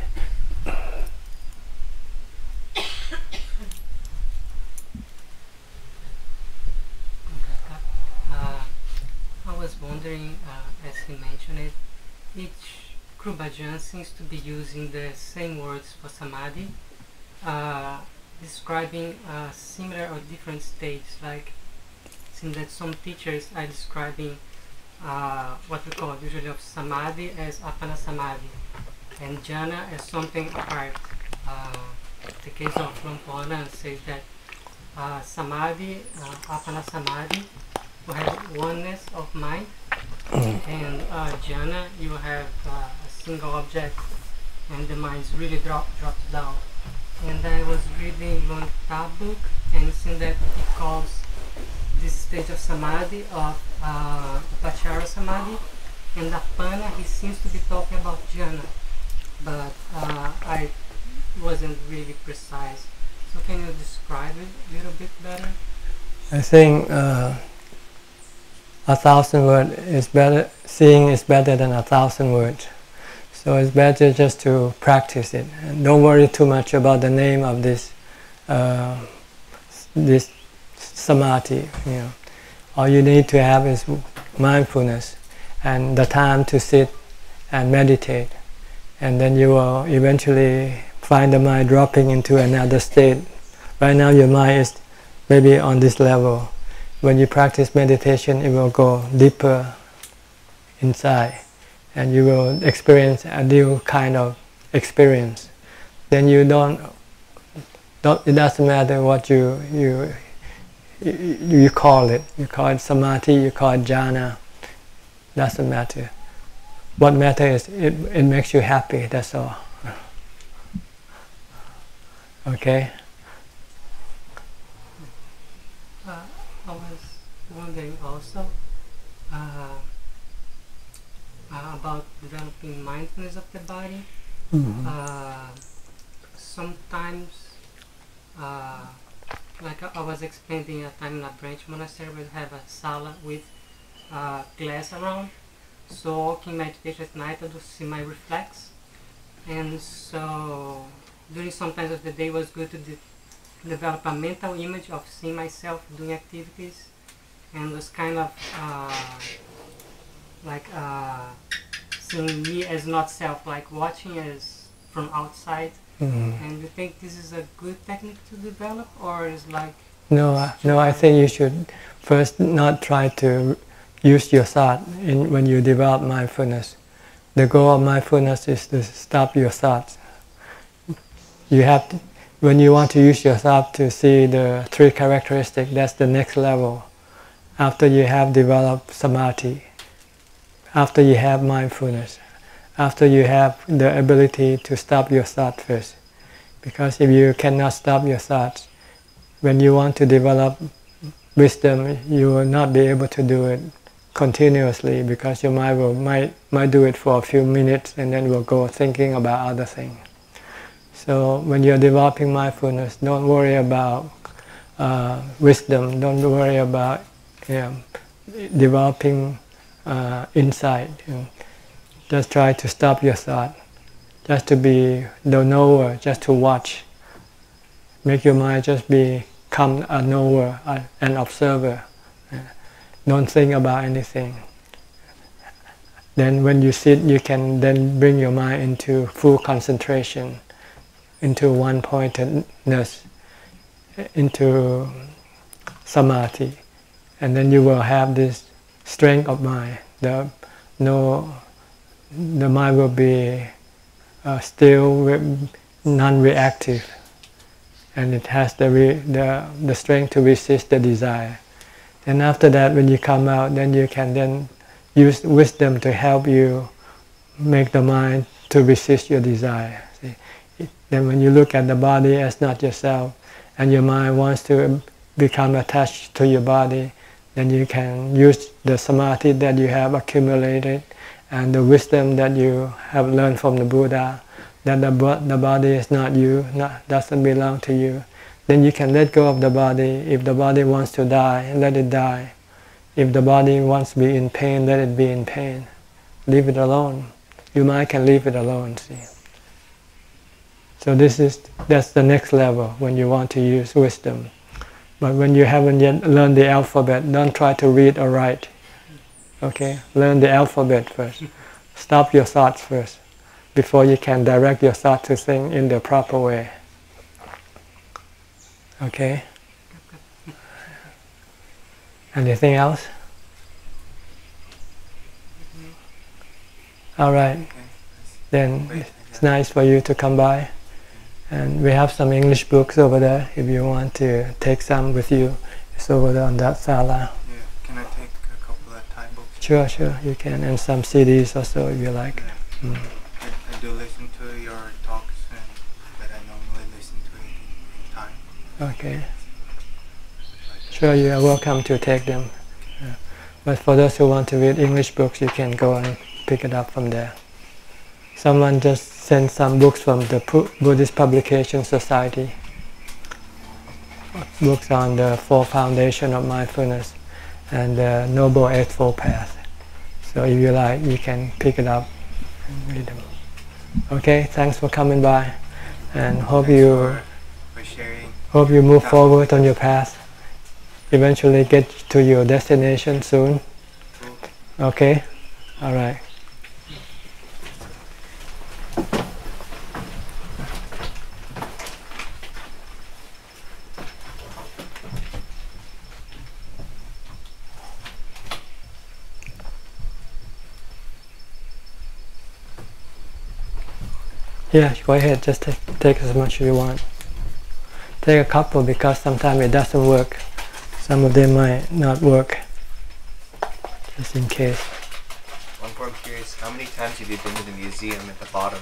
I was wondering, as he mentioned it, each Kru Bhajan seems to be using the same words for samadhi, describing similar or different states. Like, it seems that some teachers are describing what we call usually of samadhi as apana samadhi, and jhana as something apart. The case of Lampona says that samadhi, apana samadhi, you have oneness of mind, and jhana, you have a single object, and the mind is really drops down. And I was reading one book, and it seems that he calls this stage of samadhi of upachara samadhi, and apana he seems to be talking about jhana, but I wasn't really precise. So can you describe it a little bit better? I think 1,000 words is better. Seeing is better than 1,000 words. So it's better just to practice it and don't worry too much about the name of this this samadhi. All you need to have is mindfulness and the time to sit and meditate, and then you will eventually find the mind dropping into another state. Right now your mind is maybe on this level. When you practice meditation, it will go deeper inside and you will experience a new kind of experience. Then you don't it doesn't matter what you call it. You call it samadhi, you call it jhana. Doesn't matter. What matters is it makes you happy, that's all. Okay? I was wondering also about developing mindfulness of the body. Sometimes, like I was explaining a time in a branch monastery, we have a sala with glass around. So walking meditation at night, I do see my reflex, and so during some times of the day it was good to develop a mental image of seeing myself doing activities, and was kind of seeing me as not self, like watching as from outside. And you think this is a good technique to develop, or is like? No, I think you should first not try to use your thought when you develop mindfulness. The goal of mindfulness is to stop your thoughts. You have to, when you want to use your thought to see the three characteristics, that's the next level. After you have developed samadhi, after you have mindfulness, after you have the ability to stop your thought first. Because if you cannot stop your thoughts, when you want to develop wisdom, you will not be able to do it continuously, because your mind might do it for a few minutes and then will go thinking about other things. So when you're developing mindfulness, don't worry about wisdom, don't worry about developing insight. Just try to stop your thought, just to be the knower, just to watch. Make your mind just become a knower, an observer. Don't think about anything. Then when you sit, you can then bring your mind into full concentration, into one-pointedness, into samadhi. And then you will have this strength of mind. The mind will be still, non-reactive, and it has the strength to resist the desire. And after that, when you come out, then you can then use wisdom to help you make the mind to resist your desire. See? Then when you look at the body as not yourself, and your mind wants to become attached to your body, then you can use the samadhi that you have accumulated and the wisdom that you have learned from the Buddha, that the body is not you, doesn't belong to you. Then you can let go of the body. If the body wants to die, let it die. If the body wants to be in pain, let it be in pain. Leave it alone. Your mind can leave it alone, see. So that's the next level when you want to use wisdom. But when you haven't yet learned the alphabet, don't try to read or write. Okay? Learn the alphabet first. Stop your thoughts first, before you can direct your thought to think in the proper way. Okay? Anything else? All right. Then it's nice for you to come by. And we have some English books over there. If you want to take some with you, it's over there on that sala. Yeah. Can I take a couple of Thai books? Sure, you can. And some CDs also if you like. Yeah. I do listen to your talks, but I normally listen to it in Thai. Okay. Sure, you are welcome to take them. But for those who want to read English books, you can go and pick it up from there. Someone just sent some books from the Buddhist Publication Society. books on the four foundation of mindfulness and the Noble Eightfold Path. So if you like, you can pick it up and read them. Okay, thanks for coming by, and hope you move forward on your path. Eventually get to your destination soon. Okay, all right. Yeah, go ahead. Just take as much as you want. Take a couple because sometimes it doesn't work. Some of them might not work. Just in case. One more, I'm curious. How many times have you been to the museum at the bottom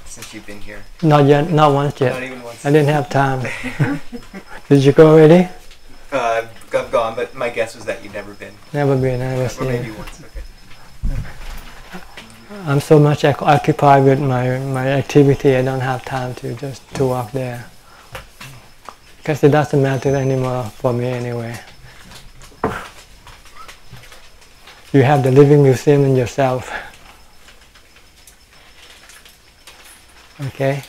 since you've been here? Not yet. Not once yet. Not even once. I didn't have time. Did you go already? I've gone, but my guess was that you'd never been. Never been. Never seen. Or maybe once. Okay. I'm so much occupied with my activity, I don't have time to walk there. Because it doesn't matter anymore for me anyway. You have the living museum in yourself. Okay?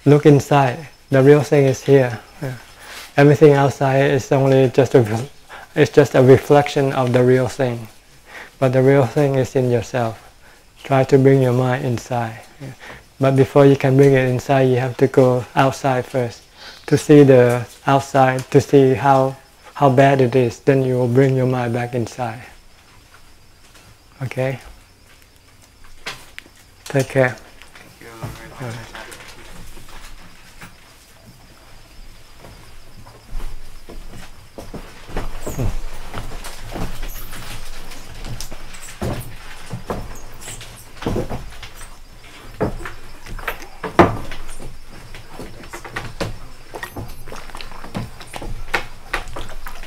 Look inside. The real thing is here. Everything outside is only just a reflection of the real thing. But the real thing is in yourself. Try to bring your mind inside. But before you can bring it inside, you have to go outside first. To see the outside, to see how bad it is, then you will bring your mind back inside. Okay? Take care. Thank you very much.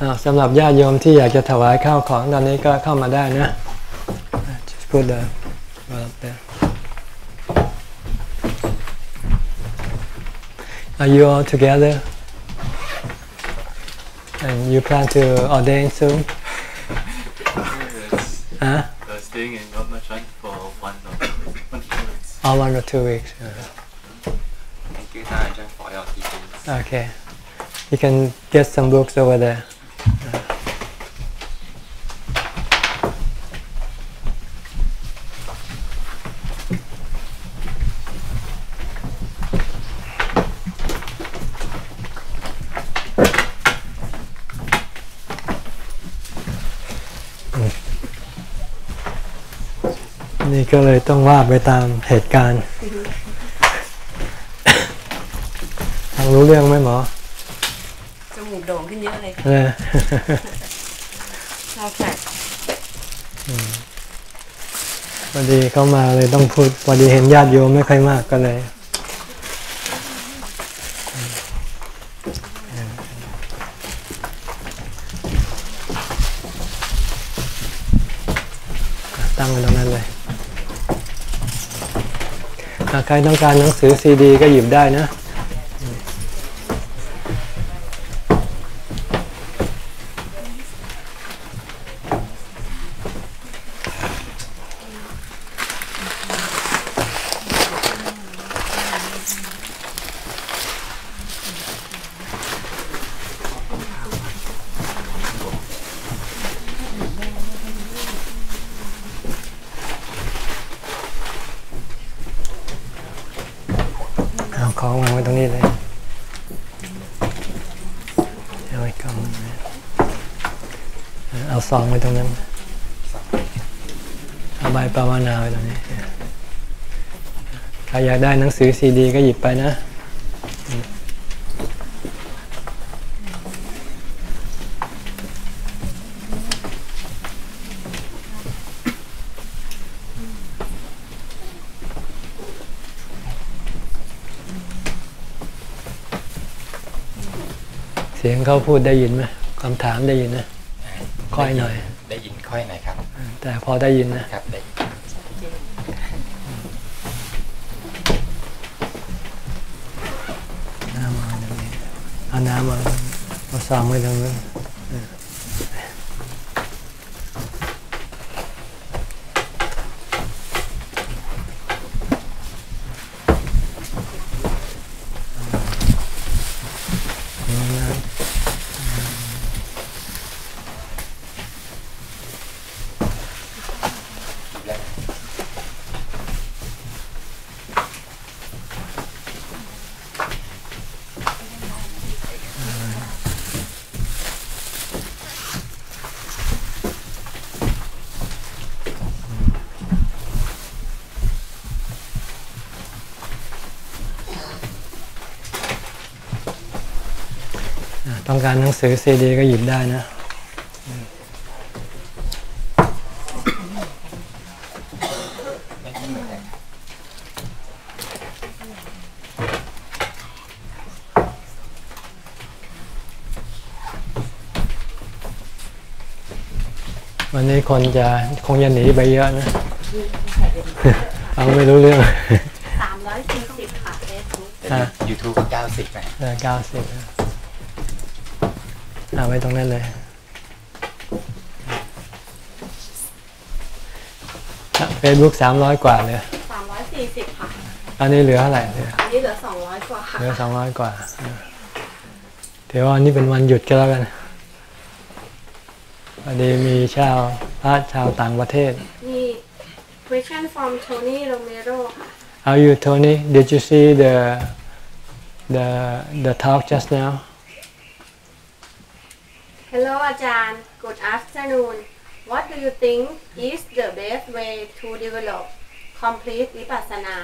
Oh, สำหรับญาติโยมที่อยากจะถวายข้าวของตอนนี้ก็เข้ามาได้นะ Just put the up there. Are you all together? And you plan to ordain soon? Huh? Staying in Gopnachan for 1 or 2 weeks. Oh, 1 or 2 weeks. Thank you, Ajahn, for your teachings. Okay. You can get some books over there.นี่ก็เลยต้องว่าไปตามเหตุการณ์ทางรู้เรื่องไหมหมอจมูกโด่งขึ้นเยอะเลยชอบแผลพอดีเข้ามาเลยต้องพูดพอดีเห็นญาติโยมไม่ค่อยมากก็เลยตั้งไว้ตรงนั้นเลยใครต้องการหนังสือซีดีก็หยิบได้นะของวางไว้ตรงนี้เลยเอาไว้กำเอาซองไว้ตรงนั้นเอาใบปาวนาไว้ตรงนี้ใครอยากได้หนังสือซีดีก็หยิบไปนะเสียงเขาพูดได้ยินไหมคำถามได้ยินนะค่อยหน่อยได้ยินค่อยหน่อยครับแต่พอได้ยินนะครับได้ยินเอา น้ำเอาซองไว้ตรงนั้นต้องการหนังสือซีดีก็หยิบได้นะวันนี้คนคงจะหนีไปเยอะนะเอาไม่รู้เรื่อง340ค่ะเฟซบุ๊กYouTube 90ไป90เอาไว้ตรงนั้นเลยเฟซบุ๊ก300 กว่าเลย340ค่ะอันนี้เหลือเท่าไหร่อันนี้เหลือ200กว่าเหลือ200กว่าถือว่านี่เป็นวันหยุดก็แล้วกันพอดีมีพระชาวต่างประเทศมี question from Tony Romero ค่ะ How are you Tony? Did you see the talk just now? Hello อาจารย์ Good afternoon. What do you think is the best way to develop complete vipassana?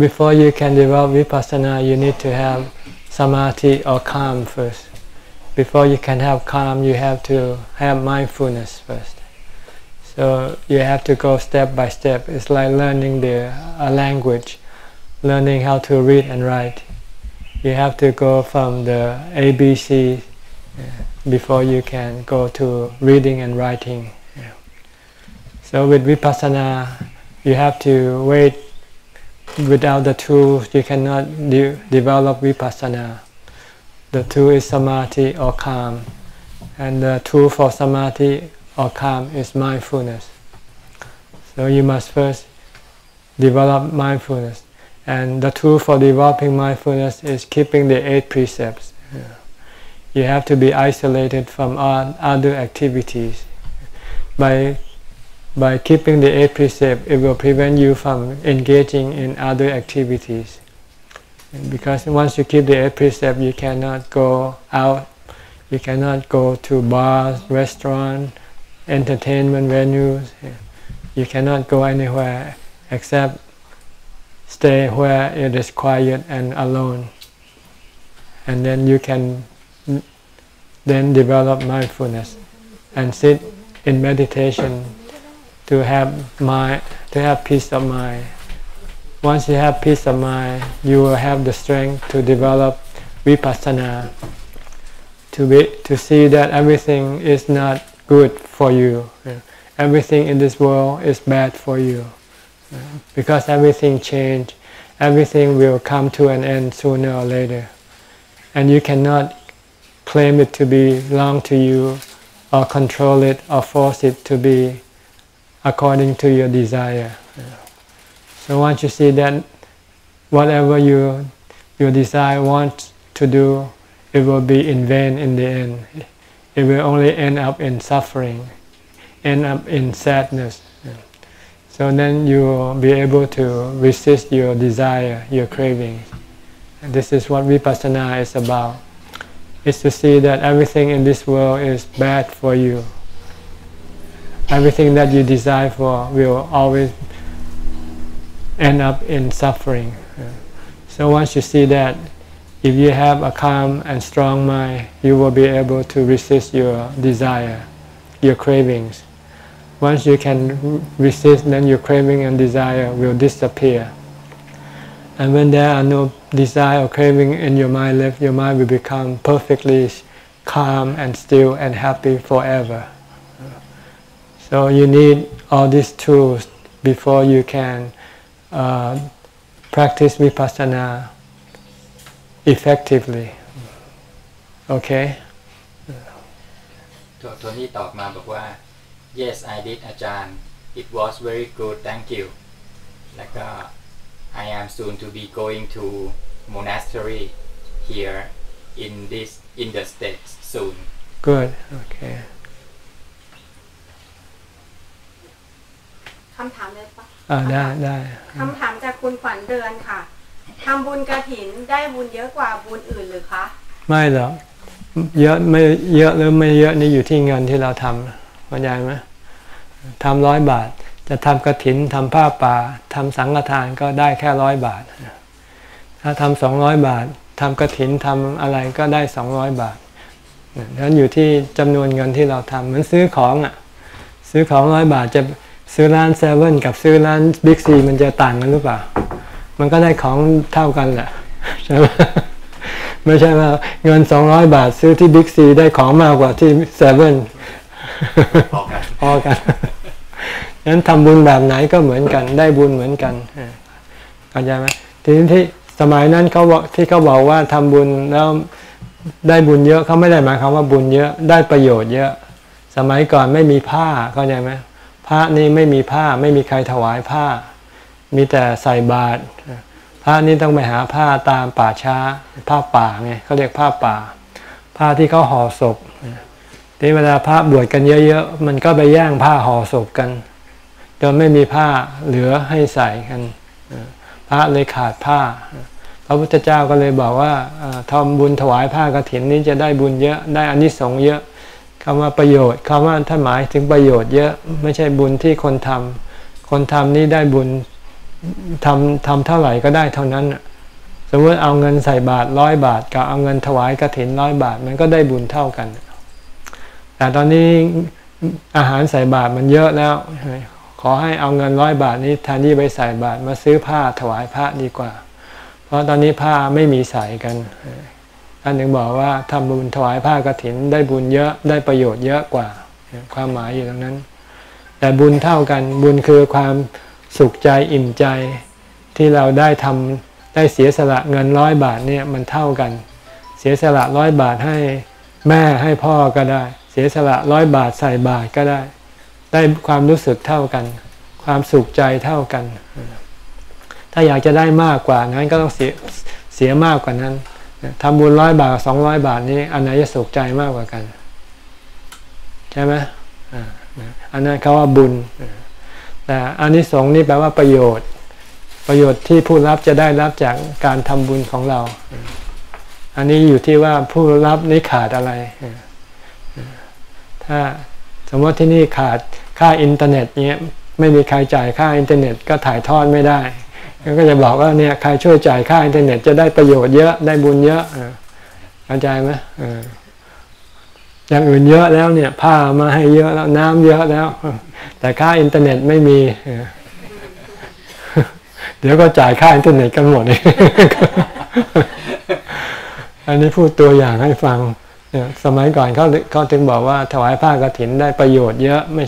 Before you can develop vipassana, you need to have samadhi or calm first. Before you can have calm, you have to have mindfulness first. So you have to go step by step. It's like learning a language, learning how to read and write. You have to go from the ABC before you can go to reading and writing. So with vipassana, you have to wait. Without the tools, you cannot develop vipassana. The tool is samadhi or calm, and the tool for samadhi or calm is mindfulness. So you must first develop mindfulness, and the tool for developing mindfulness is keeping the 8 precepts. You have to be isolated from all other activities. By keeping the 8 precepts, it will prevent you from engaging in other activities. Because once you keep the 8 precepts, you cannot go out, you cannot go to bars, restaurants, entertainment venues. You cannot go anywhere except stay where it is quiet and alone. And then you can then develop mindfulness and sit in meditation to have peace of mind. Once you have peace of mind, you will have the strength to develop vipassana, to see that everything is not good for you. Everything in this world is bad for you. Because everything changes, everything will come to an end sooner or later. And you cannot claim it to belong to you, or control it, or force it to be according to your desire. So once you see that whatever your desire wants to do, it will be in vain in the end. It will only end up in suffering, end up in sadness. So then you will be able to resist your desire, your cravings. And this is what vipassana is about. It's to see that everything in this world is bad for you. Everything that you desire for will always end up in suffering. So once you see that, if you have a calm and strong mind, you will be able to resist your desire, your cravings. Once you can resist, then your craving and desire will disappear. And when there are no desire or craving in your mind left, your mind will become perfectly calm and still and happy forever. So you need all these tools before you can practice vipassana effectively. โอเคโทนี่ตอบมาบอกว่า yes I did อาจารย์ it was very good thank you แล้วก็ I am soon to be going to monastery here in the States soon good okay คำถามเลยปะได้คำถามจากคุณขวัญเดือนค่ะทำบุญกฐินได้บุญเยอะกว่าบุญอื่นหรือคะไม่หรอกเยอะไม่เยอะหรือไม่เยอะนี่อยู่ที่เงินที่เราทำเข้าใจไหมทำ100 บาทจะทำกฐินทำผ้าป่าทำสังฆทานก็ได้แค่100 บาทถ้าทำ200 บาททำกฐินทำอะไรก็ได้200 บาทนั้นอยู่ที่จำนวนเงินที่เราทำเหมือนซื้อของซื้อของ100 บาทจะซื้อร้านเซเว่นกับซื้อร้านบิ๊กซีมันจะต่างกันหรือเปล่ามันก็ได้ของเท่ากันแหละใช่ไหมไม่ใช่ว่าเงิน200 บาทซื้อที่บิ๊กซีได้ของมากกว่าที่เซเว่นพอกันงั้นทำบุญแบบไหนก็เหมือนกันได้บุญเหมือนกันเข้าใจไหมทีนี้ที่สมัยนั้นเขาบอกที่เขาบอกว่าทำบุญแล้วได้บุญเยอะเขาไม่ได้หมายความว่าบุญเยอะได้ประโยชน์เยอะสมัยก่อนไม่มีผ้าเข้าใจไหมพระนี่ไม่มีผ้าไม่มีใครถวายผ้ามีแต่ใส่บาตรพระนี่ต้องไปหาผ้าตามป่าช้าผ้าป่าไงเขาเรียกผ้าป่าผ้าที่เขาห่อศพที่เวลาพระบวชกันเยอะๆมันก็ไปแย่งผ้าห่อศพกันจนไม่มีผ้าเหลือให้ใส่กันพระเลยขาดผ้าพระพุทธเจ้าก็เลยบอกว่าทำบุญถวายผ้ากฐินนี้จะได้บุญเยอะได้อานิสงส์เยอะคำว่าประโยชน์คำว่าท่านหมายถึงประโยชน์เยอะไม่ใช่บุญที่คนทำนี่ได้บุญทำเท่าไหร่ก็ได้เท่านั้นสมมติเอาเงินใส่บาตร100 บาทกับเอาเงินถวายกฐิน100 บาทมันก็ได้บุญเท่ากันแต่ตอนนี้อาหารใส่บาตรมันเยอะแล้วขอให้เอาเงิน100 บาทนี้แทนที่ไปใส่บาตรมาซื้อผ้าถวายพระดีกว่าเพราะตอนนี้ผ้าไม่มีใส่กันท่านถึงบอกว่าทำบุญถวายผ้ากฐินได้บุญเยอะได้ประโยชน์เยอะกว่าความหมายอยู่ตรงนั้นแต่บุญเท่ากันบุญคือความสุขใจอิ่มใจที่เราได้เสียสละเงิน100 บาทเนี่ยมันเท่ากันเสียสละ100 บาทให้แม่ให้พ่อก็ได้เสียสละ100 บาทใส่บาตรก็ได้ความรู้สึกเท่ากันความสุขใจเท่ากันถ้าอยากจะได้มากกว่านั้นก็ต้องเสียมากกว่านั้นทำบุญ100 บาทกับ200 บาทนี้อันไหนจะสุขใจมากกว่ากันใช่ไหมอันนั้นเขาว่าบุญแต่อานิสงส์นี่แปลว่าประโยชน์ที่ผู้รับจะได้รับจากการทำบุญของเราอันนี้อยู่ที่ว่าผู้รับนี่ขาดอะไรถ้าสมมติที่นี่ขาดค่าอินเทอร์เน็ตเนี้ยไม่มีใครจ่ายค่าอินเทอร์เน็ตก็ถ่ายทอดไม่ได้ก็จะบอกว่าเนี่ยใครช่วยจ่ายค่าอินเทอร์เน็ตจะได้ประโยชน์เยอะได้บุญเยอะเข้าใจไหมอย่างอื่นเยอะแล้วเนี่ยผ้ามาให้เยอะแล้วน้ำเยอะแล้วแต่ค่าอินเทอร์เน็ตไม่มีเดี๋ยวก็จ่ายค่าอินเทอร์เน็ตกันหมดเลยอันนี้พูดตัวอย่างให้ฟังสมัยก่อนเขาถึงบอกว่าถวายผ้ากฐินได้ประโยชน์เยอะไม่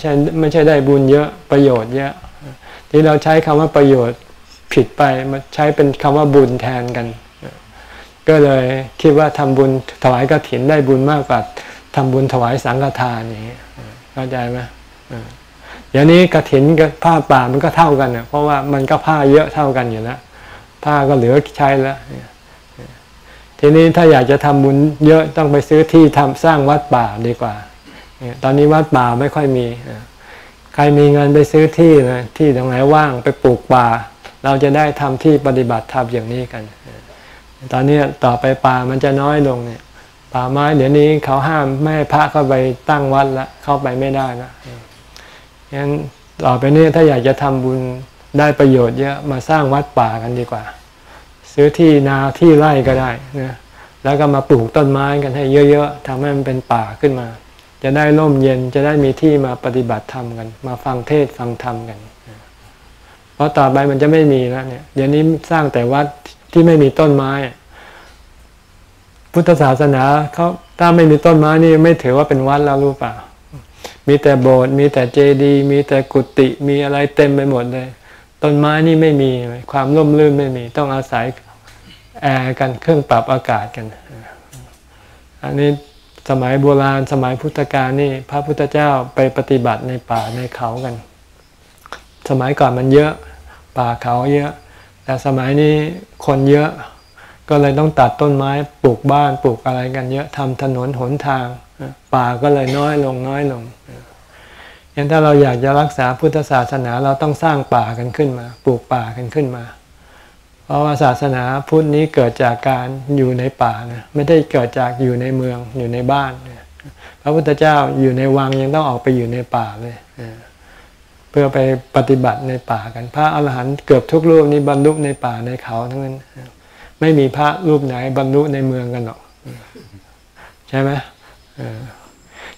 ใช่ได้บุญเยอะประโยชน์เยอะที่เราใช้คำว่าประโยชน์ผิดไปมาใช้เป็นคำว่าบุญแทนกันก็เลยคิดว่าทำบุญถวายกฐินได้บุญมากกว่าทำบุญถวายสังฆทานอย่างนี้เข้าใจไหมเดี๋ยวนี้กฐินกับผ้าป่ามันก็เท่ากันเพราะว่ามันก็ผ้าเยอะเท่ากันอยู่แล้วผ้าก็เหลือใช้แล้วทีนี้ถ้าอยากจะทำบุญเยอะต้องไปซื้อที่สร้างวัดป่าดีกว่าตอนนี้วัดป่าไม่ค่อยมีใครมีเงินไปซื้อที่นะที่ตรงไหนว่างไปปลูกป่าเราจะได้ทำที่ปฏิบัติธรรมอย่างนี้กันตอนนี้ต่อไปป่ามันจะน้อยลงเนี่ยป่าไม้เดี๋ยวนี้เขาห้ามไม่ให้พระเข้าไปตั้งวัดละเข้าไปไม่ได้ละงั้นต่อไปนี้ถ้าอยากจะทำบุญได้ประโยชน์เยอะมาสร้างวัดป่ากันดีกว่าซื้อที่นาที่ไร่ก็ได้นะแล้วก็มาปลูกต้นไม้กันให้เยอะๆทำให้มันเป็นป่าขึ้นมาจะได้ร่มเย็นจะได้มีที่มาปฏิบัติธรรมกันมาฟังเทศน์ฟังธรรมกันเพราะต่อไปมันจะไม่มีแล้วเนี่ยเดี๋ยวนี้สร้างแต่วัดที่ไม่มีต้นไม้พุทธศาสนาเขาถ้าไม่มีต้นไม้นี่ไม่ถือว่าเป็นวัดแล้วรู้เปล่ามีแต่โบสถ์มีแต่เจดีย์มีแต่กุฏิมีอะไรเต็มไปหมดเลยต้นไม้นี่ไม่มีความร่มรื่นไม่มีต้องอาศัยแอร์กันเครื่องปรับอากาศกัน อันนี้สมัยโบราณสมัยพุทธกาลนี่พระพุทธเจ้าไปปฏิบัติในป่าในเขากันสมัยก่อนมันเยอะป่าเขาเยอะแต่สมัยนี้คนเยอะก็เลยต้องตัดต้นไม้ปลูกบ้านปลูกอะไรกันเยอะทำถนนหนทางป่าก็เลยน้อยลงอย่างถ้าเราอยากจะรักษาพุทธศาสนาเราต้องสร้างป่ากันขึ้นมาปลูกป่ากันขึ้นมาเพราะว่าศาสนาพุทธนี้เกิดจากการอยู่ในป่านะไม่ได้เกิดจากอยู่ในเมืองอยู่ในบ้านพระพุทธเจ้าอยู่ในวังยังต้องออกไปอยู่ในป่าเลยเพื่อไปปฏิบัติในป่ากันพระอรหันต์เกือบทุกรูปนี้บรรลุในป่าในเขาทั้งนั้นไม่มีพระรูปไหนบรรลุในเมืองกันหรอกใช่ไหม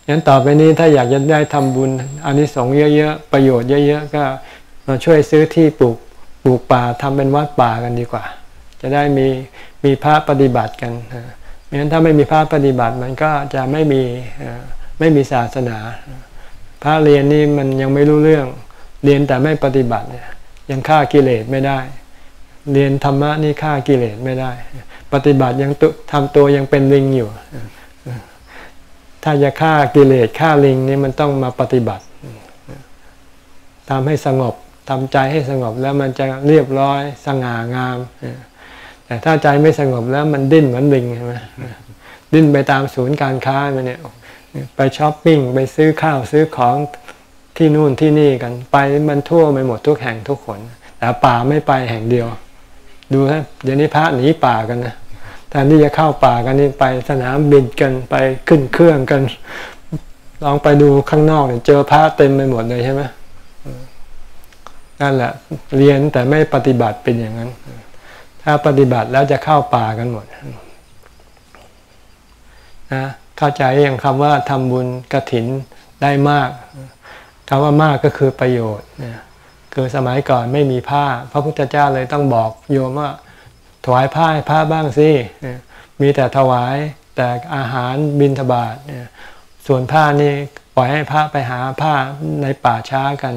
งั้นต่อไปนี้ถ้าอยากจะได้ทำบุญอานิสงส์เยอะๆประโยชน์เยอะๆก็มาช่วยซื้อที่ปลูกป่าทำเป็นวัดป่ากันดีกว่าจะได้มีพระปฏิบัติกันงั้นถ้าไม่มีพระปฏิบัติมันก็จะไม่มีศาสนาพระเรียนนี่มันยังไม่รู้เรื่องเรียนแต่ไม่ปฏิบัติยังฆ่ากิเลสไม่ได้เรียนธรรมะนี่ฆ่ากิเลสไม่ได้ปฏิบัติยังทำตัวยังเป็นลิงอยู่ถ้าจะฆ่ากิเลสฆ่าลิงนี่มันต้องมาปฏิบัติทำให้สงบทำใจให้สงบแล้วมันจะเรียบร้อยสง่างามแต่ถ้าใจไม่สงบแล้วมันดิ้นเหมือนลิงใช่ไหมดิ้นไปตามศูนย์การค้ามันเนี่ยไปช้อปปิ้งไปซื้อข้าวซื้อของที่นู่นที่นี่กันไปมันทั่วไปหมดทุกแห่งทุกคนแต่ป่าไม่ไปแห่งเดียวดูฮะเดี๋ยวนี้พระหนีป่ากันนะแทนที่จะเข้าป่ากันนี่ไปสนามบินกันไปขึ้นเครื่องกันลองไปดูข้างนอกเนี่ยเจอพระเต็มไปหมดเลยใช่ไหมนั่นแหละเรียนแต่ไม่ปฏิบัติเป็นอย่างนั้นถ้าปฏิบัติแล้วจะเข้าป่ากันหมดนะเข้าใจอย่างคำว่าทำบุญกฐินได้มากคำว่ามากก็คือประโยชน์คือสมัยก่อนไม่มีผ้าพระพุทธเจ้าเลยต้องบอกโยมว่าถวายผ้าให้พระบ้างสิมีแต่ถวายแต่อาหารบิณฑบาตส่วนผ้านี่ปล่อยให้พระไปหาผ้าในป่าช้ากัน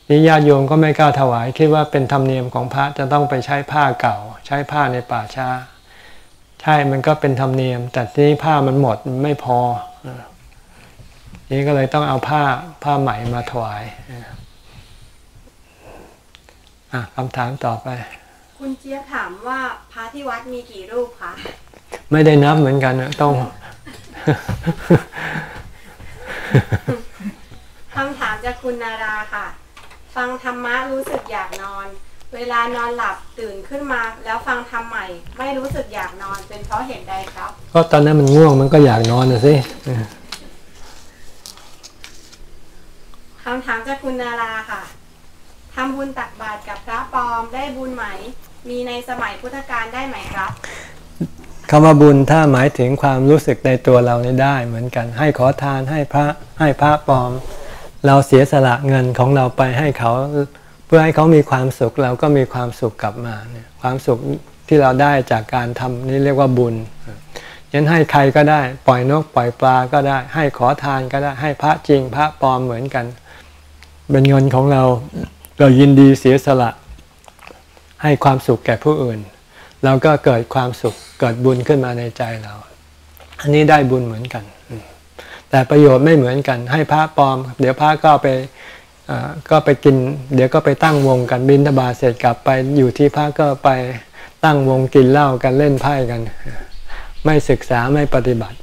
นี่ญาติโยมก็ไม่กล้าถวายคิดว่าเป็นธรรมเนียมของพระจะต้องไปใช้ผ้าเก่าใช้ผ้าในป่าช้าใช่มันก็เป็นธรรมเนียมแต่ทีนี้ผ้ามันหมดไม่พอนี่ก็เลยต้องเอาผ้าใหม่มาถวายคำถามต่อไปคุณเจี๊ยบถามว่าพระที่วัดมีกี่รูปคะไม่ได้นับเหมือนกันนะต้องคำถามจากคุณนาราค่ะฟังธรรมะรู้สึกอยากนอนเวลานอนหลับตื่นขึ้นมาแล้วฟังธรรมใหม่ไม่รู้สึกอยากนอนเป็นเพราะเหตุใดครับก็ตอนนั้นมันง่วงมันก็อยากนอนนะสิคำถามจากคุณนาราค่ะทำบุญตักบาตรกับพระปลอมได้บุญไหมมีในสมัยพุทธกาลได้ไหมครับคำว่าบุญถ้าหมายถึงความรู้สึกในตัวเรานี่ได้เหมือนกันให้ขอทานให้พระปลอมเราเสียสละเงินของเราไปให้เขาเพื่อให้เขามีความสุขเราก็มีความสุขกลับมาเนี่ยความสุขที่เราได้จากการทำนี่เรียกว่าบุญงั้นให้ใครก็ได้ปล่อยนกปล่อยปลาก็ได้ให้ขอทานก็ได้ให้พระจริงพระปลอมเหมือนกันเป็นเงินของเรายินดีเสียสละให้ความสุขแก่ผู้อื่นเราก็เกิดความสุขเกิดบุญขึ้นมาในใจเราอันนี้ได้บุญเหมือนกันแต่ประโยชน์ไม่เหมือนกันให้พระปลอมเดี๋ยวพระก็ไปกินเดี๋ยวก็ไปตั้งวงกันบิณฑบาตเสร็จกลับไปอยู่ที่พระก็ไปตั้งวงกินเหล้ากันเล่นไพ่กันไม่ศึกษาไม่ปฏิบัติ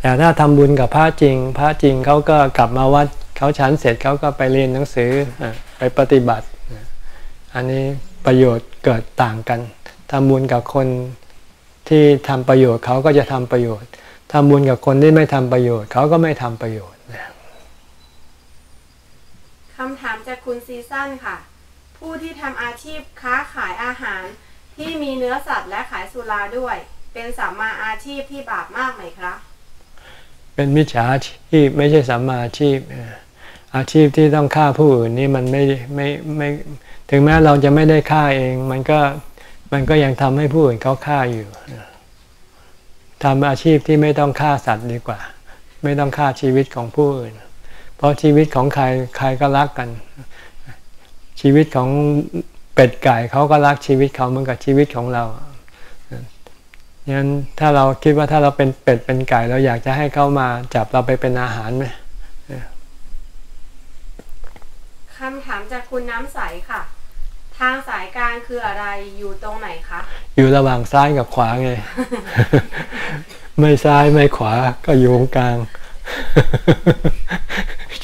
แต่ถ้าทำบุญกับพระจริงเขาก็กลับมาวัดเขาฉันเสร็จเขาก็ไปเรียนหนังสือไปปฏิบัติอันนี้ประโยชน์เกิดต่างกันทำบุญกับคนที่ทำประโยชน์เขาก็จะทำประโยชน์ทำบุญกับคนที่ไม่ทำประโยชน์เขาก็ไม่ทำประโยชน์คำถามจากคุณซีซั่นค่ะผู้ที่ทำอาชีพค้าขายอาหารที่มีเนื้อสัตว์และขายสุราด้วยเป็นสัมมาอาชีพที่บาปมากไหมครับเป็นมิจฉาชีพไม่ใช่สัมมาอาชีพอาชีพที่ต้องฆ่าผู้อื่นนี่มันไม่ถึงแม้เราจะไม่ได้ฆ่าเองมันก็ยังทำให้ผู้อื่นเขาฆ่าอยู่ทำอาชีพที่ไม่ต้องฆ่าสัตว์ดีกว่าไม่ต้องฆ่าชีวิตของผู้อื่นเพราะชีวิตของใครก็รักกันชีวิตของเป็ดไก่เขาก็รักชีวิตเขาเหมือนกับชีวิตของเรา งั้นถ้าเราคิดว่าถ้าเราเป็นเป็ดเป็นไก่เราอยากจะให้เขามาจับเราไปเป็นอาหารไหมคำถามจากคุณน้ำใสค่ะทางสายกลางคืออะไรอยู่ตรงไหนคะอยู่ระหว่างซ้ายกับขวาไง ไม่ซ้ายไม่ขวาก็อยู่ตรงกลาง